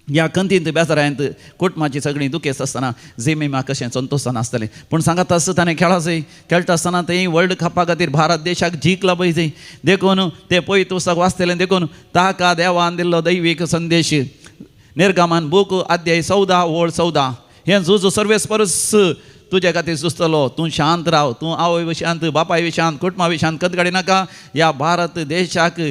ह्या खंतींत बेजारांत कुटुंबाची सगळीं दुखेस्त आसतना जेमी म्हाका कशें संतोशान आसतलें. पूण सांगता आसता ताणें खेळटा आसतना थंय वर्ल्ड कपा खातीर भारत देशाक जिखला पळय थंय. देखून तें पळयत पुस्तक वाचतलें. देखून ताका देवान दिल्लो दैवीक संदेश निर्गमन बूक अध्याय 14 ओळ 14. हें झूज सर्वेस परस तुजे खातीर झुजतलो. तूं शांत राव, तूं आवय विशांत, बापाय विशांत, कुटुंबा विशांत कदकाडी नाका. ह्या भारत देशाक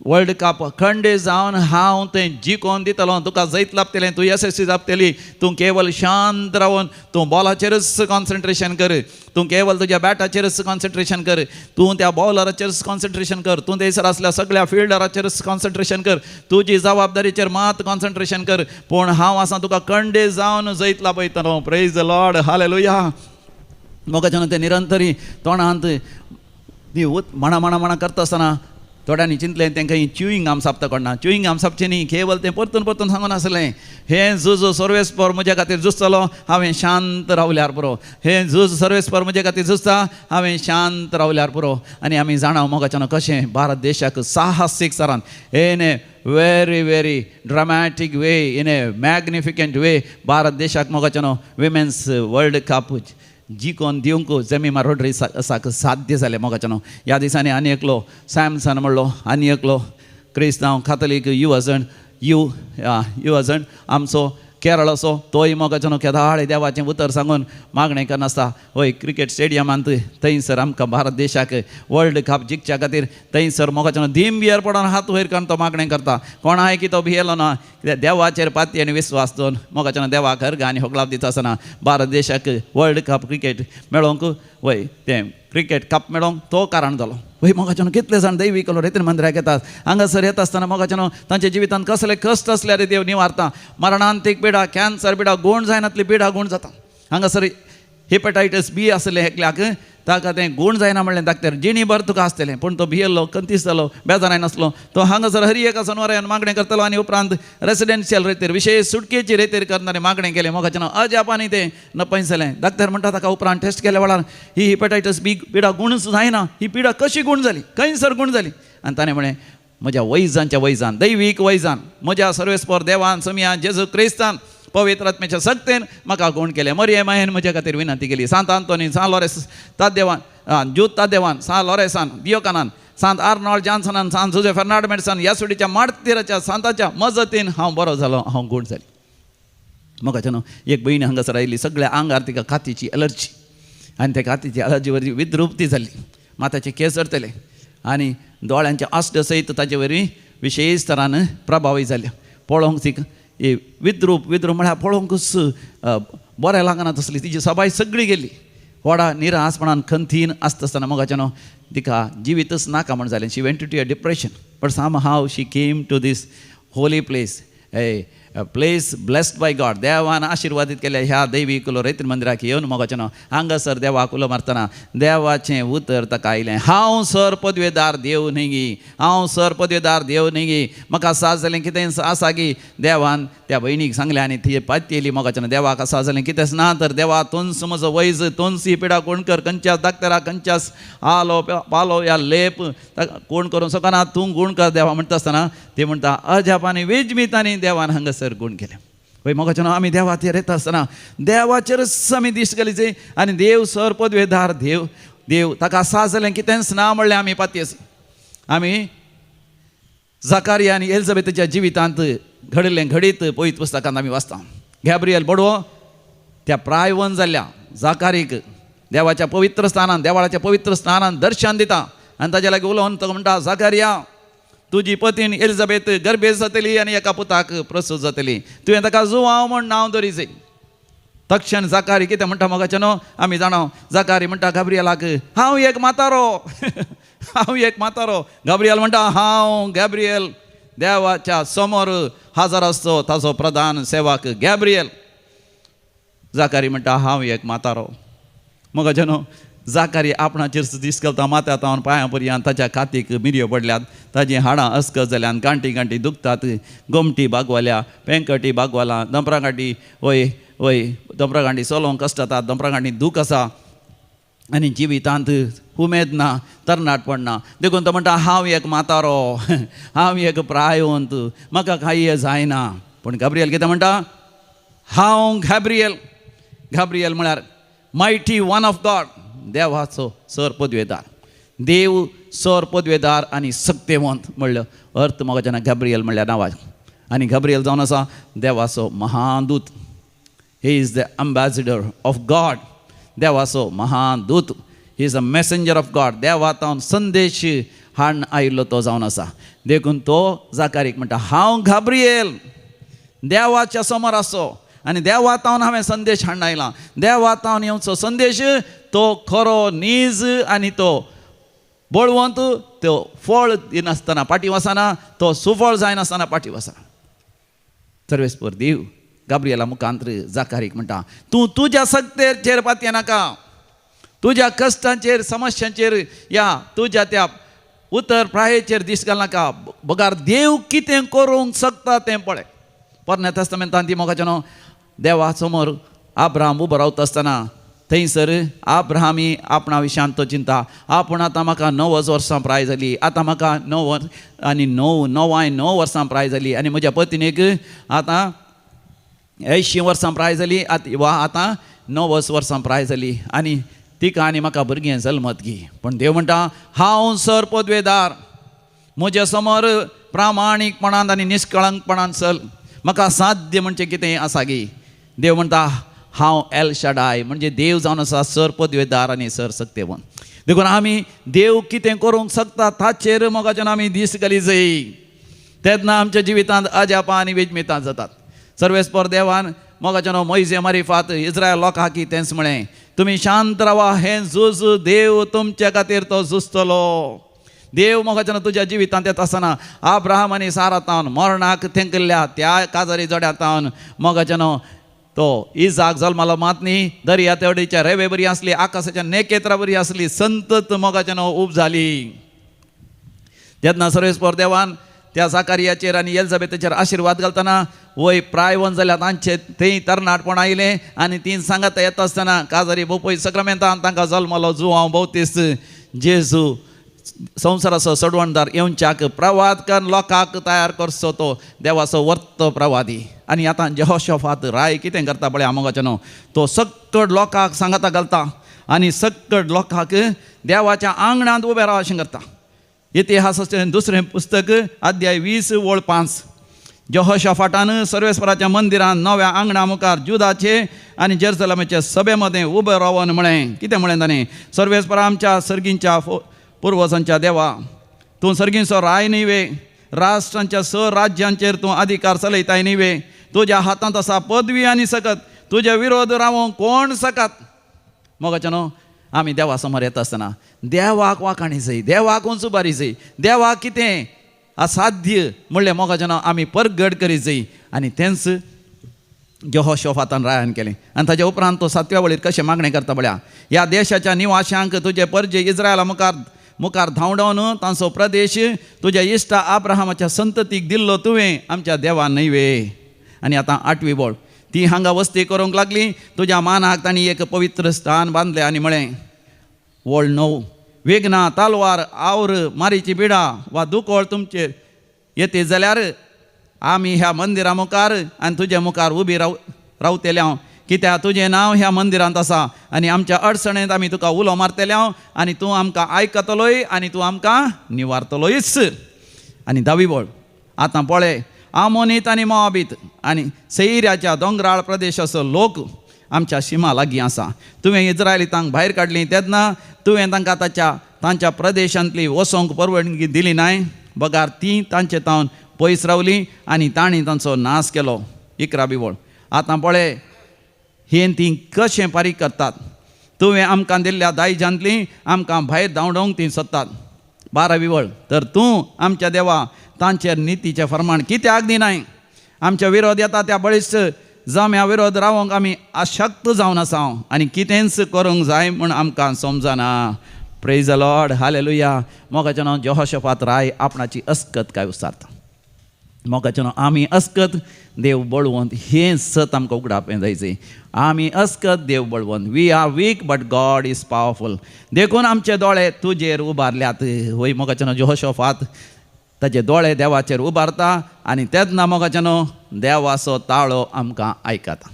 वर्ल्ड कप खंडे जावन हांव तें जिखोवन दितलो. तुका जैत लाभतलें, तूं यशस्वी जातली. तूं केवल शांत रावन तूं बॉलाचेरच कॉन्सन्ट्रेशन कर. तूं केवल तुज्या बॅटाचेरच कॉन्सन्ट्रेशन कर. तूं त्या बॉलराचेरच कॉन्सन्ट्रेशन कर. तूं थंयसर आसल्या सगळ्या फिल्डराचेरच कॉन्सन्ट्रेशन कर. तुजी जबाबदारीचेर मात कॉन्सन्ट्रेशन कर. पूण हांव आसा तुका खंडे जावन जैत लाभयतलो. Praise the Lord, hallelujah. मोगाच्यान तें निरंतरी तोंडांत ती म्हणा करता आसतना थोड्यांनी चिंतलें तांकां ही च्युईंग गाम सापता कोणा. च्युईंग गाम सापचें न्ही, केवल तें परतून परतून सांगून आसलें हें झूज सर्वेस्पर म्हजे खातीर झुजतलो, हांवें शांत रावल्यार पुरो. हें झूज सर्वेस्पर म्हजे खातीर झुजता, हांवें शांत रावल्यार पुरो. आनी आमी जाणां मोगाच्यान कशें भारत देशाक साहसीक सरान in a very very dramatic way, in a magnificent way Bharat देशाक मोगाच्यान विमेन्स वर्ल्ड कप जिखोवन दिवंक जेमिमा रोड्रिगसाक साध्य जालें मोगाच्यान. ह्या दिसांनी आनी एकलो सॅमसन म्हणलो, आनी एकलो क्रिस्तांव काथोलीक युवजण आमचो केरळाचो तोय मोगाच्यान केदाळे देवाचें उतर सांगून मागणें करनासता. वय क्रिकेट स्टेडियमांत थंयसर आमकां भारत देशाक वर्ल्ड कप जिखच्या खातीर थंयसर मोगाच्यान धीम बियर पडोन हात वयर करून तो मागणें करता. कोणाय की तो भियेलो ना, कित्याक देवाचेर पाती आनी विस्वास दवरून मोगाच्यान देवाक हरगा आनी होगलाप दिता आसतना भारत देशाक वर्ल्ड कप क्रिकेट मेळोवंक वय तें क्रिकेट कप मेळोवंक तो कारण जालो. वय मोगाच्यान कितले जाण दैवीक रेतीन मंदिराक येतात. हांगासर येता आसतना मोगाच्यान तांच्या जिवितांत कसले कश्ट आसल्यार देव निवारता. मरणांतीक पिडा, कॅन्सर पिडा, गूण जायनातली पिडा गूण जाता. हांगासर हेपेटायटीस बी आसलें एकल्याक, ताका तें गूण जायना म्हणलें धाकटेर जिणीभर तुका आसतलें. पूण तो भियेल्लो, कंतीस जालो, बेजाराय नासलो. तो हांगासर हरी एका सनवारान मागणें करतलो आनी उपरांत रेसिडेन्शियल रेतीर विशेष सुटकेची रेतीर करणारे मागणें केलें. मोगाच्यान अजापांनी तें नपयस जालें. धाकटेर म्हणटा ताका उपरांत टेस्ट केल्या वेळार ही हेपेटायटीस बी पिडा गूणच जायना, ही पिडा कशी गूण जाली, खंयसर गूण जाली. आनी ताणें म्हळें म्हज्या वैजांच्या वैजान, दैवीक वैजान, म्हज्या सर्वेस्पर देवान, समियान, जेजू क्रिस्तान, पवित्र आत्म्याच्या सक्तेन म्हाका गूण केलें. मरिये मायेन म्हजे खातीर विनंती केली. सांत आंतोनी, सांत लॉरेस तादेवान, जूत तादेवान, सांत लॉरेसान, दियोकानान, सांत आर्नॉल्ड जॉन्सनान, सांत जुझे फेर्नांडमेडसान, ह्या सुडीच्या मार्तिराच्या सांताच्या मजतीन हांव बरो जालो, हांव गूण जाली. मोगाच्यान एक भयणी हांगासर आयिल्ली, सगळ्या आंगार तिका कातीची एलर्जी आनी त्या कातीची एलर्जी वरवीं विद्रुप्ती जाली. माथ्याचे केस सरतले आनी दोळ्यांचे आस्ट सयत ताचे वरवीं विशेश तरान प्रभावी जाले. पळोवंक तिका विद्रूप म्हळ्यार पळोवंकच बरें लागना तसली. तिची सबाय सगळी गेली. व्हडा निरासपणान खंतीन आसता आसतना मोगाच्यान तिका जिवीतच नाका म्हण जालें. She went to a depression, but somehow she came to this holy place, a place blessed by God. देवान आशिर्वादीत केल्या ह्या दैवीक रेतीन मंदिराक येवन मोगाच्यान हांगासर देवाक उलो मारतना देवाचें उतर ताका आयलें. हांव सर पदवेदार देव न्ही गी, हांव सर पदवेदार देव न्ही गी. म्हाका साज जालें कितें आसा गी. देवान त्या भयणीक सांगलें आनी ती पाती येयली. मोगाच्यान देवाक साज जालें कितेंच ना तर देवा तुंस म्हजो वैज, तुंस ही पिडा कोण कर, खंयच्याच दाक्तरा, खंयच्याच आलो पालो या लेप कोण करूं सकना, तूं गूण कर देवा म्हणटा आसतना ते म्हणटा अजापांनी वेजमीतांनी देवान हांगासर गूण केलें. वय मोगाच्यान आमी देवाचेर येता आसतना देवाचेरच आमी दिश्ट घालीचे आनी देव सर पदवेदार देव ताका साज जालें कितेंच ना म्हणलें आमी पातयेस. आमी जकारिया आनी एलिझाबेथच्या जिवितांत घडिल्लें घडीत पळयत पुस्तकांत आमी वाचता. गॅब्रियल बडवो त्या प्रायवन जाल्ल्या जकारीक देवाच्या पवित्र स्थानान, देवाळाच्या पवित्र स्थानान दर्शन दिता आनी ताजे लागीं उलोवन तो म्हणटा जकारिया तुजी पतीन एलिझाबेथ गर्भेत जातली आनी एका पुताक प्रसूत जातली, तुवें ताका जुवांव म्हण नांव दवरिचें. तक्षण जकारी कितें म्हणटा मोगाच्यान आमी जाणा. जकारी म्हणटा गॅब्रियलाक हांव एक मातारो हांव एक मातारो. गॅब्रियल म्हणटा हांव गॅब्रियल देवाच्या समोर हजर आसचो ताचो प्रधान सेवक गॅब्रियल. जकारी म्हणटा हांव एक मातारो. मोगाच्यान जाकारी आपणाचेर दीस घालता माथ्यार तावन पांयां पर्यंत ताच्या खातीक मिरयो पडल्यात, ताजी हाडां अस्कत जाल्यात, गांठी गांठी दुखतात, गोमटी बागवाल्या, पेंकटी बागवाला, दंपरागांठी वय दंपरागांठी चलोवंक कश्ट जातात, दंपरागांठी दूख आसा आनी जिवितांत उमेद ना, तरणाटपण ना. देखून तो म्हणटा हांव एक म्हातारो, हांव एक प्रायवंत, म्हाका कांय जायना. पूण गब्रियल कितें म्हणटा? हांव गब्रियल म्हळ्यार मायटी वन ऑफ गॉड, देवाचो सर पदवेदार. देव सर पदवेदार आनी सत्यवंत म्हणलो अर्थ म्हाका जेन्ना गब्रियल म्हणल्या नांवान. आनी गब्रियल जावन आसा देवाचो महादूत. He is the ambassador of God, देवाचो महादूत. He is a messenger of God. देवातावन संदेश हाडून आयिल्लो तो जावन आसा. देखून तो जाकारीक म्हणटा हांव गब्रियल, देवाच्या समोर आसो आनी देवातावन हांवें संदेश हाडून आयलां. देवातावन येवचो संदेश तो खरो नीज आनी तो बळवंत, तो फळ दिनासतना पाटी वचना, तो सुफळ जायनासतना पाटी वचना. सर्वेस्पर देव गब्रियला मुखांतर जाकारीक म्हणटा तूं तुज्या सक्तेचेर पातये नाका, तुज्या कश्टांचेर समस्यांचेर या तुज्या त्या उतर प्रायेचेर दीस घाल नाका. बगार देव कितें करूंक शकता तें पळय. पोरण्या तेस्तामेंतांत ती म्हाका जेन्ना देवा समोर आब्राम उबो रावता आसतना थंयसर आब्रामी आपणा विशयान तो चिंता, आपूण आतां म्हाका 9 वर्सां प्राय जाली, आतां म्हाका 9 वर्सां प्राय जाली आनी म्हज्या पत्नीक आतां 80 वर्सां प्राय जाली वा आतां 90 वर्सां प्राय जाली आनी तिका आनी म्हाका भुरगें जल्मत घे. पण देव म्हणटा हांव सर पदवेदार, म्हज्या समोर प्रामाणीकपणान आनी निश्कळंकपणान चल, म्हाका साध्य म्हणचे कितें आसा गे. देव म्हणटा हांव एल शाडाय, म्हणजे देव जावन आसा सर पदवेदार आनी सर सत्यवंत. देखून आमी देव कितें करूंक शकता ताचेर मोगाच्यान आमी दीस घाली जाय. तेन्ना आमच्या जिवितांत अजापां आनी वेजमेतां जातात. सर्वेस्पर देवान मोगाच्यान मोइजे मारिफात इस्रायल लोकांक तेंच म्हळें तुमी शांत रावा, हें झूज देव तुमच्या खातीर तो झुजतलो. देव मोगाच्यान तुज्या जिवितांत येता आसतना आब्राहम आनी सारातावन मरणाक तेंकल्ल्या त्या काजारी जड्यातावन मोगाच्यान तो इजाक जल्मालो मात न्ही, दर्या तेवडेच्या रेवे बरी आसली, आकाशाच्या नेकेत्रां बरी आसली, संतत मोगाच्यान उब जाली. जेन्ना सर्वेस्पर देवान त्या जाकारियाचेर आनी एलिझाबेथाचेर आशिर्वाद घालतना वय प्रायवंत जाल्यार तांचे थंय तरणाटपण आयलें आनी ती सांगता येता आसतना काजारी बोपय सक्रामेंतान तांकां जल्मलो जुवांव बौतिस्त जेजू संवसाराचो सडवणदार येवच्याक प्रवाद कर लोकांक तयार करचो तो देवाचो वर्त प्रवादी. आनी आतां जेहोशोफात राय कितें करता पळय मोगाच्यान तो सक्कड लोकांक सांगता घालता आनी सक्कड लोकांक देवाच्या आंगणांत उबें राव अशें करता. इतिहासाचें दुसरें पुस्तक अध्याय 20:5 जेहोशोफाटान सर्वेस्पराच्या मंदिरांत नव्या आंगणा मुखार जुदाचे आनी जेरुसलेमाचे सभे मदें उबें रावन म्हळें. कितें म्हळें ताणें? सर्वेस्परा आमच्या सर्गींच्या पुर्वजांच्या देवा, तूं सर्गींचो राय न्हीवे, राष्ट्रांच्या राज्यांचेर तूं अधिकार चलयताय न्हीवे, तुज्या हातांत आसा पदवी आनी सकत, तुजे विरोध रावोंक कोण सकत. मोगाच्यान आमी देवा समोर येता आसतना देवाक वाखाणी जाय, देवाक उंचुबारी जाय, देवाक कितें असाध्य म्हणलें मोगाच्यान आमी परगट करीत जाय. आनी तेंच जेहोशोफातान रायान केलें. आनी ताच्या उपरांत तो 7व्या वळीर कशें मागणें करता पळया, ह्या देशाच्या निवाशांक तुजे परजे इस्रायला मुखार धांवडावन तांचो प्रदेश तुज्या इश्टा आब्राहामाच्या संततीक दिल्लो तुवें आमच्या देवान न्हयवे. आनी आतां 8वी बोळ ती हांगा वस्ती करूंक लागली, तुज्या मानाक तांणी एक पवित्र स्थान बांदलें आनी म्हळें वळ 9 वेगना तालवार आवर मारीची बिडा वा दुकोळ तुमचेर येते जाल्यार आमी ह्या मंदिरा मुखार आनी तुज्या मुखार उबी रावतल्या, कित्याक तुजें नांव ह्या मंदिरांत आसा आनी आमच्या अडचणेंत आमी तुका उलो मारतल्या आनी तूं आमकां आयकतलोय आनी तूं आमकां निवारतलोयच. आनी 10वी बोळ आतां पळय, आमोनीत आनी मोआबीत आनी सैर्याच्या दोंगराळ प्रदेशाचो लोक आमच्या शिमा लागीं आसा. तुवें इस्रायलितांक भायर काडलीं तेन्ना तुवें तांकां तांच्या प्रदेशांतली वसोंक परवानगी दिली नाय. बगार तीं तांचे तावन पयस रावलीं आनी तांणी तांचो नाश केलो. 11वी बोळ आतां पळय, हें तीं कशें फारीक करतात. तुवें आमकां दिल्ल्या दायजांतलीं आमकां भायर धांवडोवंक तीं सोदतात. 12वी बोळ तर तूं आमच्या देवा तांचेर नितीचें फर्माण कित्याक दिनाय. आमच्या विरोध येता त्या बळिश्ट जम्या विरोध रावंक आमी अशक्त जावन आसा आनी कितेंच करूंक जाय म्हूण आमकां समजना. Praise the Lord, hallelujah. मोगाचें जेहोशाफात राय आपणाची अस्कत काय उसारता. मोगाचें आमी अस्कत देव बळवंत हें सत आमकां उगडावपें जायचें. आमी अस्कत देव बळवंत. We are weak but God is powerful. देखून आमचे दोळे तुजेर उबारल्यात. वय मोगाचें जेहोशाफात ताचे दोळे देवाचेर उबारता आनी तेन्ना मोगाचें देवाचो ताळो आमकां आयकता.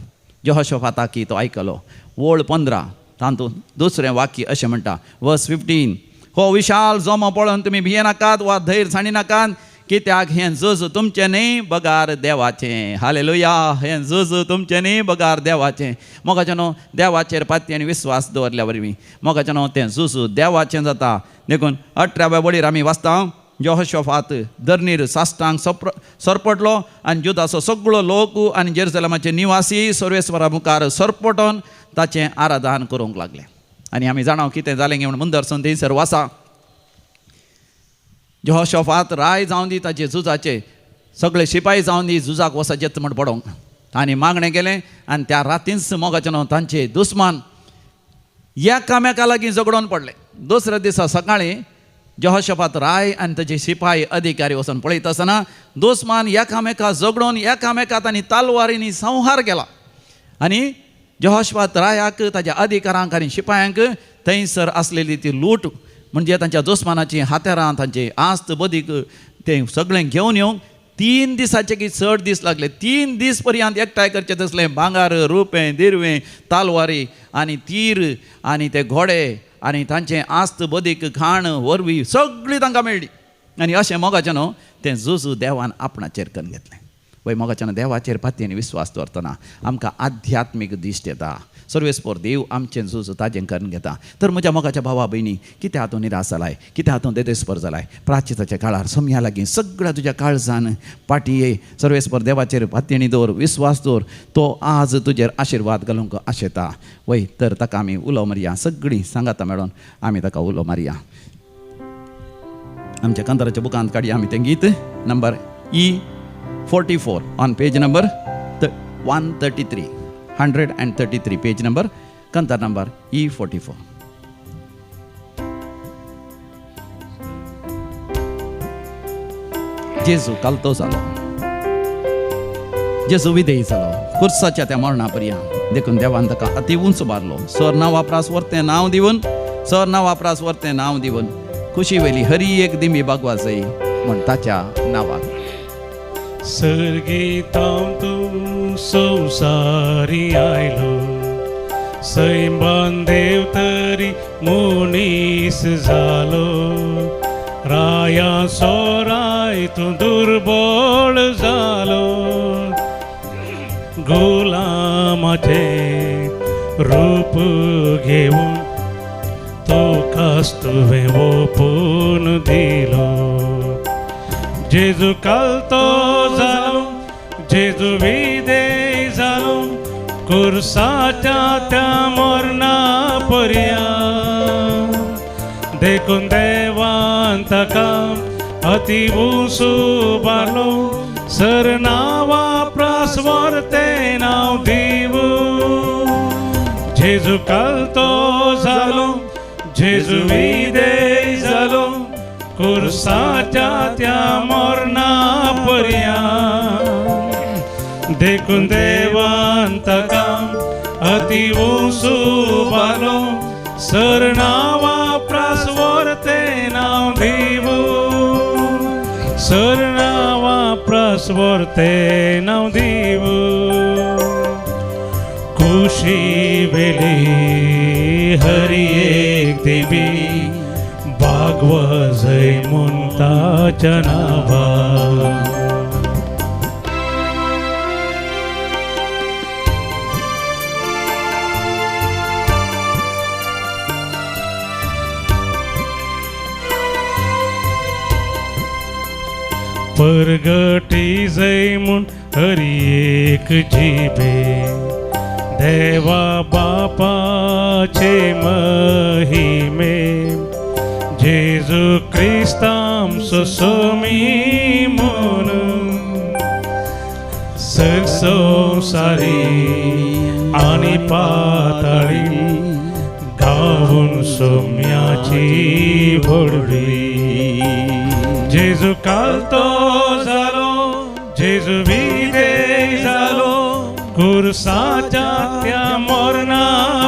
जेहोशाफाताक की तो आयकलो. वोळ 15 तातूंत दुसरें वाक्य अशें म्हणटा, वर्स 15, हो विशाल जोमो पळोवन तुमी भियेनाकात वा धैर्य साणिनाकात, कित्याक हें झूज तुमचें न्ही बगार देवाचें. हालेलुया. हें झूज तुमचें न्ही बगार देवाचें. मोगाचें देवाचेर पाती आनी विस्वास दवरल्या वरवीं मोगाचें तें झूज देवाचें जाता. देखून 18व्या बडीर आमी वाचता, जेहोशाफात धरणीर साश्टांग सरपटलो आनी जुदाचो सगळो लोक आनी जेरुसलेमाचे निवासी सर्वेस्वरा मुखार सरपटोन ताचें आराधन करूंक लागले. आनी आमी जाणा कितें जालें गे म्हूण मुंदरसून थंयसर वाचा. जेहोशाफात राय जावन दी ताचे झुजाचे सगळे शिपाई जावन दी झुजाक वचचें म्हण पडोंक आनी मागणें केलें. आनी त्या रातींच मोगाचें तांचे दुस्मान एकामेका लागीं झगडोन पडले. दुसऱ्या दिसा सकाळीं जेहोशाफात राय आनी ताचे शिपाई अधिकारी वचून पळयता आसतना दुस्मान एकामेका झगडोन एकामेका तांणी तालवारींनी संहार केला. आनी जेहोशाफात रायाक ताच्या अधिकारांक आनी शिपायांक थंयसर आसलेली ती लूट म्हणजे तांच्या दुस्मानाची हातेरां तांचे आस्त बदीक तें सगळें घेवन येवंक 3 दिसाचे की चड दीस लागले. 3 दीस पर्यंत एकठांय करचें तसलें भांगार, रुपें, दिरवें, तालवारी आनी तीर आनी ते घोडे आनी तांचें आस्त बदीक खाण वरवीं सगळीं तांकां मेळ्ळी. आनी अशें मोगाचें तें झूज देवान आपणाचेर करून घेतलें. वय मोगाचें देवाचेर पाती आनी विस्वास दवरतना आमकां आध्यात्मीक दिश्ट येता. सर्वेस्पर देव आमचें झूज ताजें करून घेता. तर म्हज्या मोगाच्या भावा भयणी, कितें हातूंत निराश जालाय, कितें हातूंत देदेस्पर जालाय, प्राचिताच्या काळार समया लागीं सगळ्या तुज्या काळजान पाटये सर्वेस्पर देवाचेर पातयेणी दवर, विस्वास दवर. तो आज तुजेर आशिर्वाद घालूंक आशेता. वय तर ताका आमी उलो मारया. सगळीं सांगाता मेळोन आमी ताका उलो मारया. आमच्या कांताराच्या बुकांत काडया आमी तें गीत number E44 on page number 133. 133 page number, कंतार नंबर E44. जेजू कालतो जालो, जेजू विधेय जालो कुर्साच्या त्या मरणा पर्यंत. देखून देवान ताका अति उंच मारलो. सर नांव वापरास व्हरतें नांव दिवन, सर नांव वापरास व्हरतें नांव दिवन, खुशी वेली हरी एक दिमी बागवा जाय म्हण ताच्या नांवाक. सर्गीताम तूं संवसारी आयलो, सैमान देव तरी मनीस जालो. राया सोराय तूं दुर्बळ जालो, गुलामाचे रूप घेवन तो कास्तुवे ओपून दिलो. जेजू कालतो जालो, जेजू विधेय जालो, कुर्साच्या त्या मरणा पर्यंत. देखून देवान ताका अति उंच उबारलो, सर नांवा प्रास व्हरतें नांव दिवून. जेजू कालतो जालो, जेजू विधेय जालो, कुर्साच्या त्या मरणा पर्यंत. देखून देवान ताका अति उंच उबारलो, सर नांवा प्रास व्हरतें नांव दिवून. सर नांवा प्रास व्हरतें नांव दिवून. खुशी वेली हरी एक देवी बागवा जय म्हूण ताच्या नांवान. परगटी जय म्हूण हरी एक जिबे, देवा बापाचे महिमे. जेजू क्रिस्ताम सोमी म्हणून संसारी आणि पाताळी गाऊन सौम्याची व्हडली. जेजू कालतो जालो, जेजू विधेय जालो, कुरसाच्या त्या मरणा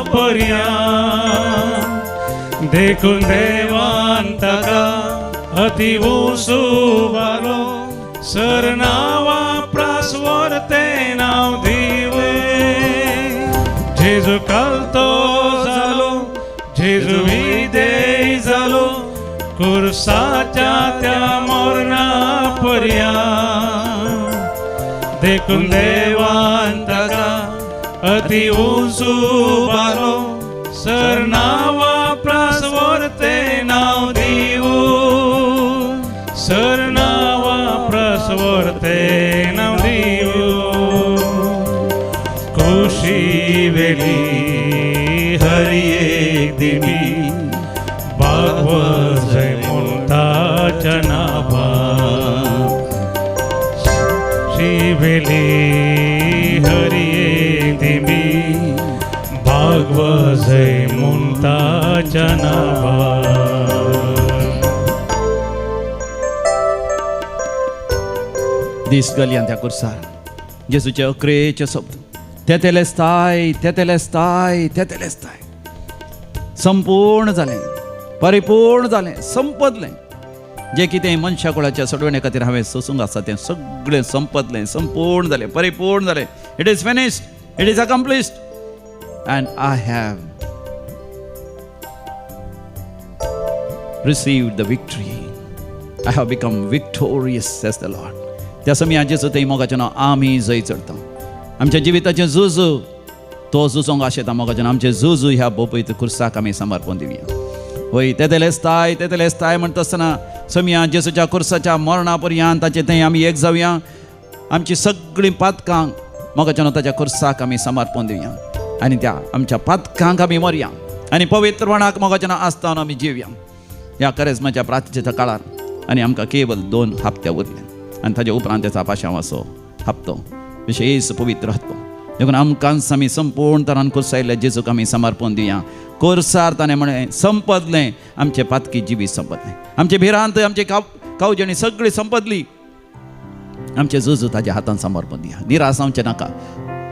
पर्यंत. देखून देवान ताका अति उसूबालो, सर नावा प्रासवर ते नाव दिवे. जेजू कालतो जालो, जेजू विधेय जालो, कुरसाच्या त्या मरणा पर्यंत. देखून देवान ताका अति उसूबालो, सर नावा प्रासवर ते नाव दिवू. सर नावा प्रासवर ते नाव दिवू. खुशी वेली हरी एक दिवी, बागवजय मुंताच्या नावा. शिवेली हरी एक दिवी, बागवजय मुंताच्या नावा. दीस गल्ल्यान त्या कुर्सार जेजूचे अकरेचे शब्द, तेतेलेस्ताय तेतेलेस्ताय तेतेलेस्ताय. संपूर्ण जालें, परिपूर्ण जालें, संपदलें. जे कितें मनशा कुळाच्या सोडवणे खातीर हांवें सोसूंक आसा तें सगळें संपदलें, संपूर्ण जालें, परिपूर्ण जालें. It is finished, it is accomplished, and I have received the victory. I have become victorious, says the Lord. त्या समयार जेजू थंय मोगाचें नांव आमी जय चडटा. आमच्या जिविताचें झूज तो झुजोंक आशेता मोगाचें नांव. आमचें झूज ह्या बोपयत कुर्साक आमी समर्पण दिवया. वय तेतेलेस्ताय म्हणटा आसतना समयार जेजूच्या कुर्साच्या मरणा पर्यंत ताचे थंय आमी एक जावया. आमची सगळीं पातकां मोगाचें नांव ताच्या कुर्साक आमी समर्पण दिवया. आनी त्या आमच्या पातकांक आमी मरया आनी पवित्रपणाक मोगाचें नांव आसतना आमी जिवया ह्या करेजमाच्या प्रार्थनेच्या काळार. आनी आमकां केवल 2 हप्ते उरले आनी ताजे उपरांत त्याचा पाशांवाचो हप्तो, विशेष पवित्र हप्तो. देखून आमकां आमी संपूर्ण तरान कुर्सायल्ल्या जेजूक आमी समर्पण दिवया. कुर्सार ताणें म्हळें संपदलें, आमचे पातकी जिवी संपदलें, आमचे भिरांत, आमचे कावजणी सगळी संपदली. आमचे झुजू ताज्या हातान समर्पण दिया. निराश जावचें नाका.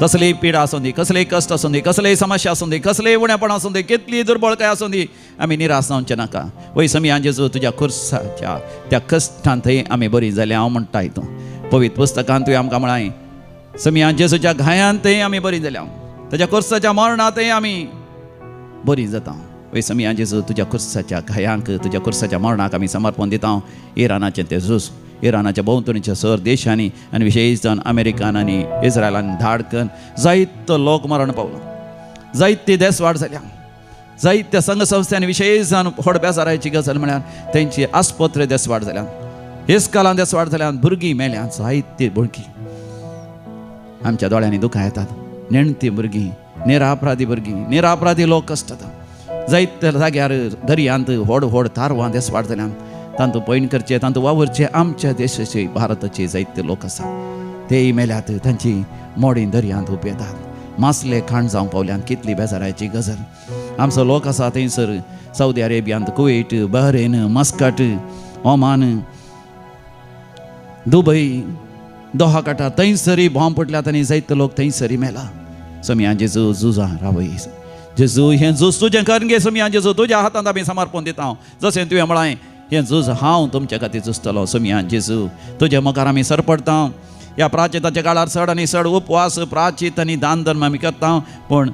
कसलीय पिडा आसूं दी, कसलेय कश्ट आसूं दी, कसलेय समस्या आसूं दी, कसलेय उणेपण आसूं दी, कितली दुर्बळकाय आसूं दी, आमी निराश जावचें नाका. वय समयां जेजू तुज्या कुर्साच्या त्या कश्टांत थंय आमी बरी जाल्यार हांव म्हणटा हितून पवित्र पुस्तकांत तुवें आमकां म्हळां समयां जेजूच्या घायांत थंय आमी बरी जाल्या, ताज्या कुर्साच्या मरणांतय आमी बरी जाता. वय समयां जेजू तुज्या कुर्साच्या घायांक, तुज्या कुर्साच्या मरणाक आमी समर्पण दिता. इरानाचें तें झूज, इरानाच्या भोंवतणीच्या सर देशांनी आनी विशेश जावन अमेरिकान आनी इस्रायलान धाडकन जायतो लोक मरण पावलो, जायती देसवाड जाल्या, जायत्या संघ संस्थांनी विशेश जावन व्हड बेजाराची गजाल म्हळ्यार तेंची आस्पत्रे देसवाड जाल्या, इस्कालान देसवाड जाल्या, भुरगीं मेल्यां, जायती भुरगीं आमच्या दोळ्यांनी दुखां येतात. नेणती भुरगीं, निरापराधी लोक कश्टाता. जायत्या जाग्यार दर्यांत व्हड व्हड तारवां देसवाड जाल्यां. तांतूं पयण करचें, तांतूं वावरचें आमच्या देशाचे भारताचे जायते लोक आसा. तेय मेल्यात, तांची मोडीं दर्यांत उब येतात. मासले खाण जावंक पावल्यान कितली बेजाराची गजाल. आमचो लोक आसा थंयसर सौदी अरेबियांत, Kuwait, Bahrain, Muscat, Oman, Dubai, Doha काटा थंयसरी बॉम्ब पडल्यात आनी जायते लोक थंयसरी मेला. समयां जेजू झुजां रावय. जेजू हें झूज तुजें कर गे. समयां जेजू तुज्या हातांत आमी समर्पण दिता. जशें तुवें म्हळां हें झूज हांव तुमच्या खातीर झुजतलो. समयां जेजू तुज्या मुखार आमी सरपडटा. ह्या प्राचिताच्या काळार चड आनी चड उपवास, प्राचीत आनी दान धर्म आमी करता. पूण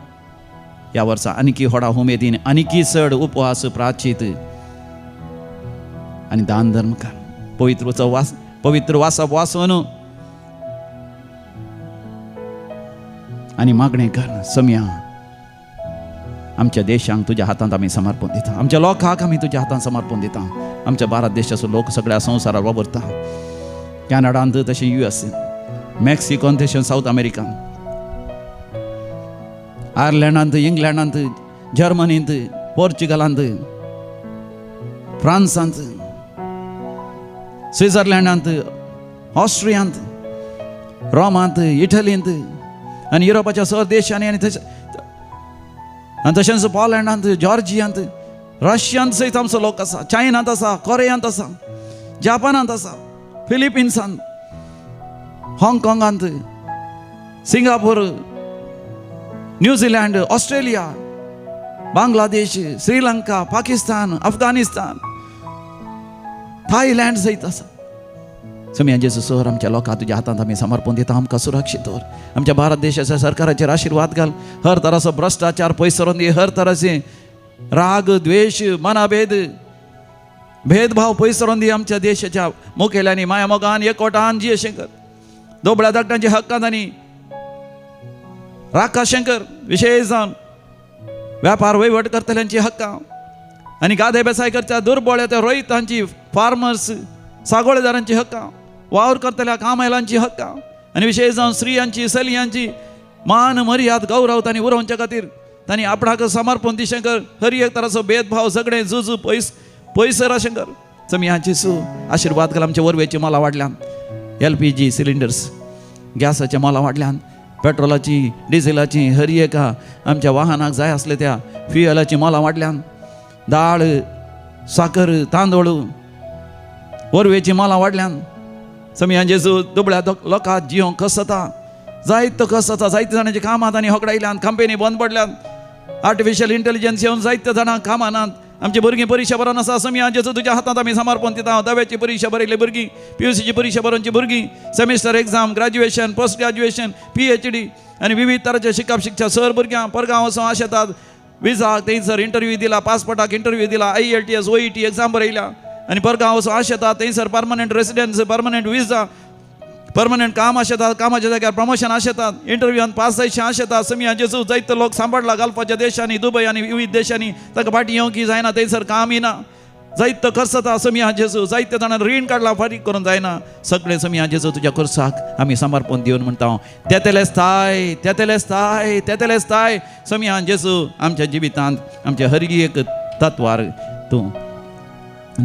ह्या वर्सा आनीकी व्हडा उमेदीन आनीकी चड उपवास, प्राचीत आनी दान धर्म कर. पवित्र वासप वाचून आनी मागणें कर. समयां आमच्या देशांक तुज्या हातांत आमी समर्पण दिता. आमच्या लोकांक आमी तुज्या हातांत समर्पण दिता. आमच्या भारत देशाचो लोक सगळ्या संवसारार वावरता. कॅनडांत तशें US, मॅक्सिकोन तशें सावथ अमेरिकान, आयर्लंडांत, इंग्लंडांत, जर्मनींत, पोर्चुगलांत, फ्रांसांत, स्वित्झर्लंडांत, ऑस्ट्रियांत, रोमांत, इटलींत आनी युरोपाच्या सर देशांनी आनी तशेंच पोलंडांत, जॉर्जियांत, रशियांत सयत आमचो लोक आसा, चायनांत आसा, कोरियांत आसा, जापानांत आसा, फिलिपिन्सांत, हाँगकाँगांत, Singapore, New Zealand, Australia, Bangladesh, Sri Lanka, Pakistan, Afghanistan, Thailand सयत आसा. समी जेजू सर आमच्या लोकांक तुज्या हातांत आमी समर्पण दिता. आमकां सुरक्षीत दवर. आमच्या भारत देशाच्या सरकाराचेर आशिर्वाद घाल. हर तराचो भ्रश्टाचार पयसरून दी. हर तराचे राग, द्वेष, मनभेद, भेदभाव पयसरून दी. आमच्या देशाच्या मुखेल्यांनी माया मोगान एकवटान जियेशें कर. दोबळ्या धाकट्यांच्या हक्कांत आनी राखशें कर. विशेश जावन व्यापार वहिवट करतल्यांची हक्कां आनी गादे बेसाय करच्या दुर्बळ त्या रोहितांची, फार्मर्स, सागोळेदारांची हक्कां, वावर करतल्या कामेलांची हक्कां आनी विशेश जावन स्त्रियांची, चलयांची मान, मर्याद, गौरव तांणी उरोवच्या खातीर तांणी आपणाक समर्पण दिशें कर. हर एक तराचो भेदभाव सगळें झूज पयसर अशें कर. समियांची आशिर्वाद घाल. आमच्या वरवेची मोलां वाडल्यान, LPG सिलिंडर्स, गॅसाच्या मोलां वाडल्यान, पेट्रोलाची, डिझेलाची, हर एका आमच्या वाहनाक जाय आसले त्या फ्युएलाची मोलां वाडल्यान, दाळ, साकर, तांदूळ, वरवेची मोलां वाडल्यान. समियान जेजू दुबळ्या लोकांक जियोंक कस जाता, जायतो कस जाता. जायत्या जाणांची कामां तांणी होगडायल्यान, कंपनी बंद पडल्यान, आर्टिफिशियल इंटेलिजन्स येवन जायत्या जाणांक कामां नात. आमची भुरगीं परीक्षा बरोवन आसा. समियान जेजू तुज्या हातांत आमी समर्पण दिता. 10वीची परीक्षा बरयले भुरगीं, PUCची परीक्षा बरोवनची भुरगीं, semester exam, graduation, post graduation, PhD आनी विविध तरांचे शिकप शिकच्या सर भुरग्यांक परगांव वचून आशेतात. विजाक थंयसर इंटरव्यू दिला, पासपोर्टाक इंटरव्यू दिला, IELTS, OET एग्जाम बरयल्या आनी परगांव वचून आशेतात. थंयसर परमनंट रेसिडेन्स, परमनंट विजा, परमनंट काम आशेतात. कामाच्या जाग्यार प्रमोशन आशेतात. इंटरव्यूआन पास जायचें आशेतात. समिया जेजू जायते लोक सांबाळला घालपाच्या देशांनी, दुबय आनी विविध देशांनी ताका फाटीं येवंकी जायना. थंयसर काम येना. जायतो खर्च जाता. समिया जेजू जायत्या जाणांनी रीण काडला, फारीक करून जायना. सगळे समिया जेजू तुज्या खुर्साक आमी समर्पण दिवन म्हणटा, तेतेलेच थाय, तेतेलेच थाय, तेतेलेच थाय. समिया जेजू आमच्या जिवितांत, आमच्या हर एक तत्वार तूं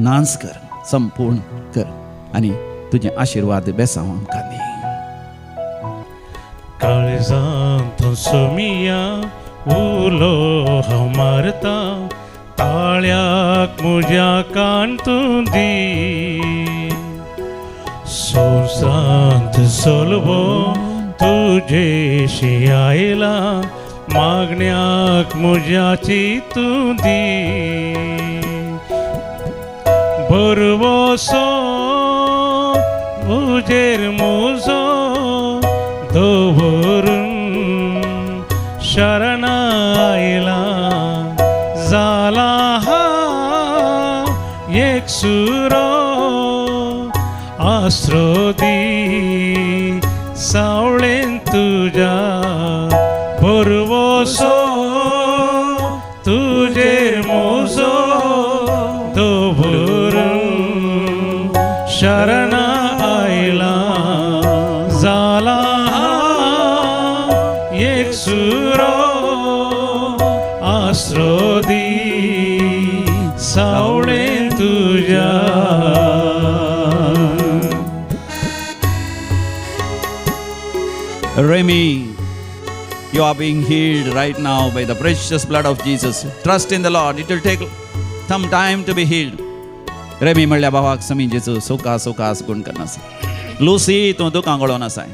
नांस कर, संपूर्ण कर आनी तुझे आशीर्वाद बेसांव आमकां दी. काळजांत सोमिया उलो हांव मारता, ताळ्याक म्हज्या कांतून दी. संवसारांत चलवो तुजेशी आयला, मागण्याक म्हज्या चिंतून दी. बरवसो मुजेर म्हजो दवरून शरण आयला. जाला हा एक सुरो आसरो दी सावळेन तुज्या. बरवसो तुजेर म्हजो दवरून शरण आयला. जाला एक सुरो आसरो दी सावळे तुझ्या. Remy, you are being healed right now by the precious blood of Jesus. Trust in the Lord. It will take some time to be healed. Remy म्हणल्या भावाक समी जेजू सोका गुण करनासा. लुसी तूं दुखां गळोवन आसाय.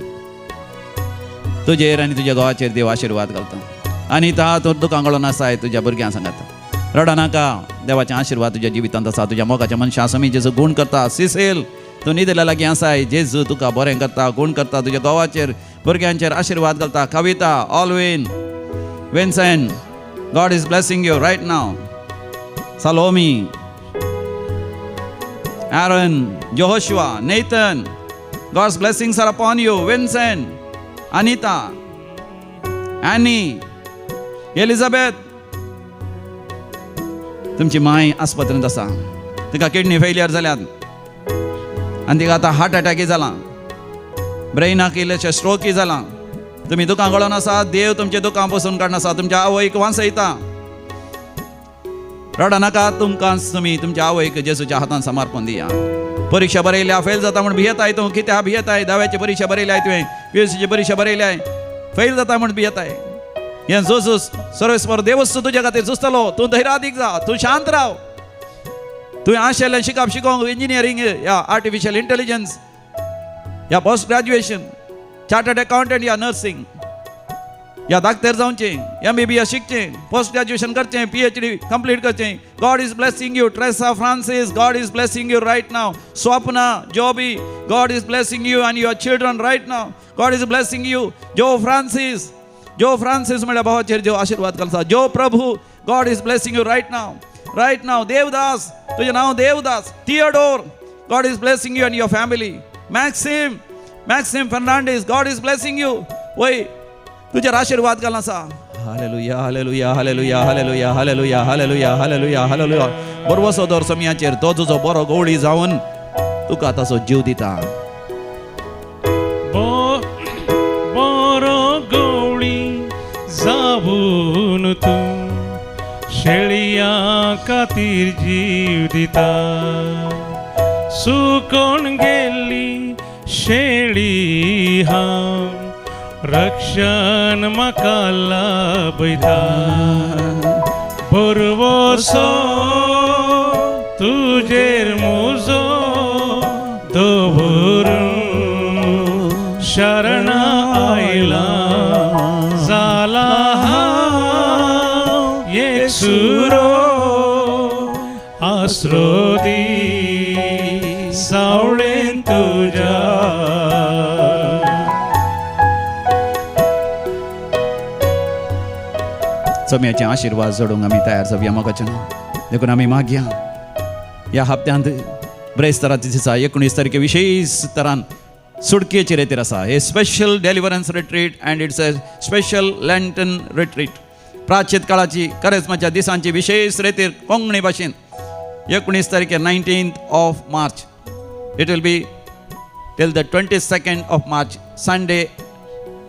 तुजेर आनी तुज्या घोवाचेर देव आशिर्वाद घालता. अनिता तूं दुखां गळोवन आसाय. तुज्या भुरग्यांक सांगाता रडा नाका. देवाचें आशिर्वाद तुज्या जिवितांत आसा. तुज्या मोगाच्या मनशां समी जेजू गुण करता. सिसेल तूं न्हिदल्या लागीं आसाय. जेजू तुका बरें करता, गुण करता. तुज्या घोवाचेर, भुरग्यांचेर आशिर्वाद घालता. Kavita, Alwyn, Vincent, God is blessing you right now. Salome, Aaron, Jehoshua, Nathan, God's blessings are upon you. Vincent, Anita, Annie, Elizabeth. तुमची माय आस्पत्रेंत आसा. तिका किडनी फेलियर जाल्यात आनी तिका आतां हार्ट अटॅकी जाला. ब्रेनाक इल्लेशें स्ट्रोकी जाला. तुमी दुखां गळोवन आसा. देव तुमचे दुखां पसून काडनासा. तुमच्या आवयक वांसयता. रडा नाका. तुमकां तुमी तुमच्या आवयक जेजूच्या हातांत समर्पण दिया. परीक्षा बरयल्या फेल जाता म्हण भियेताय तूं कित्याक भियेताय 10वी परीक्षा बरयल्या तुवें PUCची परीक्षा बरयल्या फेल जाता म्हण भियेताय हें जोजूस सर्वेस्पर देवच तुज्या खातीर झुजतलो तूं धैर्यादीक जा तूं शांत राव तुवें आशेल्लें शिकोंक इंजिनियरींग या आर्टिफिशियल इंटेलिजन्स या पोस्ट ग्रॅज्युएशन चार्टर्ड अकाउंटंट या नर्सिंग या दाक्तर जावचें MBBS शिकचें पोस्ट ग्रॅज्युएशन करचें PhD कंप्लीट करचें God is blessing you Tresa Francis God is blessing you right now Swapna Joby God is blessing you and your children right now God is blessing you Joe Francis म्हळ्यार भावाचेर जो आशीर्वाद घालता जो प्रभू God is blessing you right now Devdas तुजें नांव Devdas Theodore God is blessing you and your family Maxim Fernandes God is blessing you वय तुजेर आशीर्वाद घालून आसा hallelujah hallelujah hallelujah hallelujah hallelujah hallelujah hallelujah hallelujah बरो सोदोर समयाचेर तो तुजो बरो गवळी जावन तुका ताचो जीव दिता बरो गवळी जावून तूं शेळिया खातीर जीव दिता सुकोन गेल्ली शेळी हांव रक्षण म्हाका लाभयता बरवसो तुजेर मुजो दवरून शरण आयला जाला हांव येसुरो आसरो दी सावळेन तुज्या समयाचे आशीर्वाद जोडूंक आमी तयार जावया मोगाचें देखून आमी मागया ह्या हप्त्यांत ब्रेस्ताराचे दिसा 19 तारखे विशेष तरान सुडकेची रेतीर आसा हे special deliverance retreat and it's a special Lenten retreat प्राचीत काळाची करेस्माच्या दिसांची विशेष रेतीर कोंकणी भाशेन 19 तारखे 19th of March it will be till the 22nd of March Sunday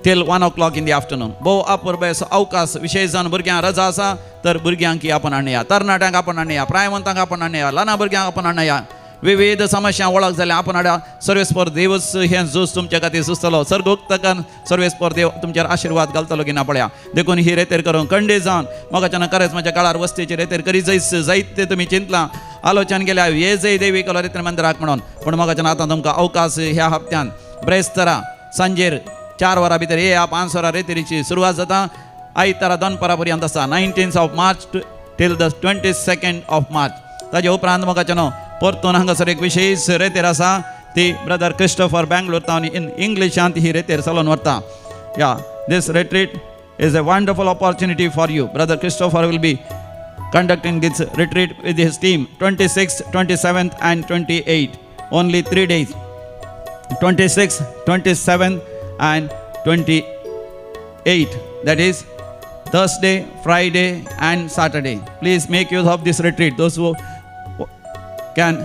till 1 o'clock in the afternoon भोव अपुर्बेचो अवकाश विशेष जावन भुरग्यांक रजा आसा तर भुरग्यांक आपण हाडया तरणाट्यांक आपण हाडया प्रायवंतांक आपण हाडया ल्हान भुरग्यांक आपण हाडया विविध समस्या वळख जाल्यार आपण हाडया सर्वेस्पर देवच हें झूज तुमच्या खातीर सुचतलो सर्गोक्तकान सर्वेस्पर देव तुमचेर आशीर्वाद घालतलो की ना पळया देखून ही रेतेर करूंक खंडीत जावन मोगाच्यान करेस्माच्या काळार वस्तीची रेतेर करी जायते तुमी चिंतलां आलोचन केल्या हे जय देवी कलो रेतेर मंदिराक म्हणून पूण मोगाच्यान आतां तुमकां अवकाश ह्या हप्त्यान ब्रेस्तारा सांजेर 4 वरां भितर हे 5 वरां रेतीची सुरवात जाता आयतारा दनपारा पर्यंत आसा 19th of March till the 22nd of March ताजे उपरांत मोगाच्यान परतून हांगासर एक विशेष रेतेर आसा ती ब्रदर क्रिस्टोफर बेंगलोर तावन इन इंग्लिशांत ही रेतेर चलोवन व्हरता या this retreat is a wonderful opportunity for you brother Christopher will be conducting this retreat with his team 26th 27th and 28th only 3 days 26th 27th and 28th that is Thursday Friday and Saturday please make use of this retreat those who can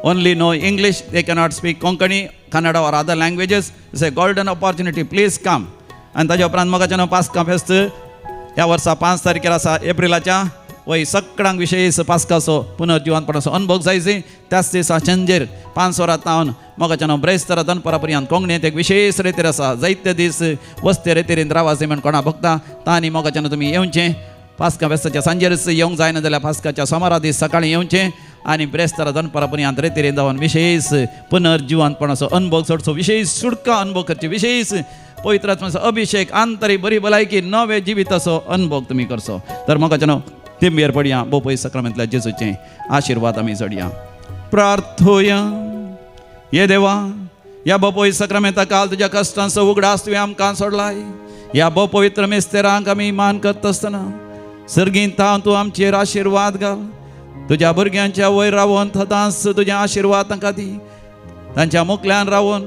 only know English they cannot speak Konkani Kannada or other languages it's a golden opportunity please come and ताजे उपरांत मोगाच्यान पास्का फेस्त ह्या वर्सा 5 तारखेर आसा एप्रिलाच्या वय सगळ्यांक विशेष पास्काचो पुनर्जीवनपणाचो अनुभव जायचे त्याच दिसा चंजेर 5 वरां तावन मोगाच्यान ब्रेस्तारा दनपारा पर्यंत कोंकणींत एक विशेष रेतीर आसा जायते दीस वस्ते रेतीरेन रावाजे म्हण कोणा भक्ता तांणी मोगाच्यान तुमी येवचें पास्का फेस्ताच्या सांजेरच येवंक जायना जाल्यार पास्काच्या सोमारा दीस सकाळीं येवचें आनी ब्रेस्तारा दनपारा पर्यंत रेतीरेन जावन विशेष पुनर्जीवनपणाचो अनुभव चडसो विशेष सुडका अनुभव करचे विशेष पवित्र आत्म्याचो अभिषेक आंतरीक बरी भलायकी नवे जिविताचो अनुभव तुमी करचो तर मोगाच्यान तिंबेर पडया बोपय सक्रामेंतल्या जेजूचे आशीर्वाद आमी जोडया प्रार्थोया ये देवा या बोपय सक्रामेंता काल तुज्या कश्टांचो उगडास तुवें आमकां सोडलाय या बो पवित्र मेस्तेरांक आमी मान करत आसतना सर्गींत तूं आमचेर आशीर्वाद घाल तुज्या भुरग्यांच्या वयर रावून सदांच तुज्या आशीर्वाद तांकां दी तांच्या मुखल्यान रावून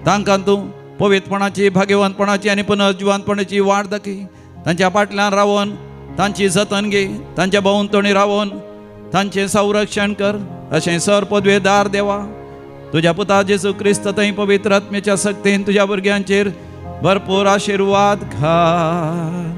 तांकां तूं पवित्रपणाची भाग्यवंतपणाची आनी पुनर्जीवनपणाची वाट दाखय तांच्या फाटल्यान रावून तांची जतन घे तांच्या भोंवतणी रावून तांचें संरक्षण कर अशें सर पदवेदार देवा तुज्या पुता जेजू क्रिस्त थंय पवित्र आत्म्याच्या शक्तीन तुज्या भुरग्यांचेर भरपूर आशीर्वाद घाल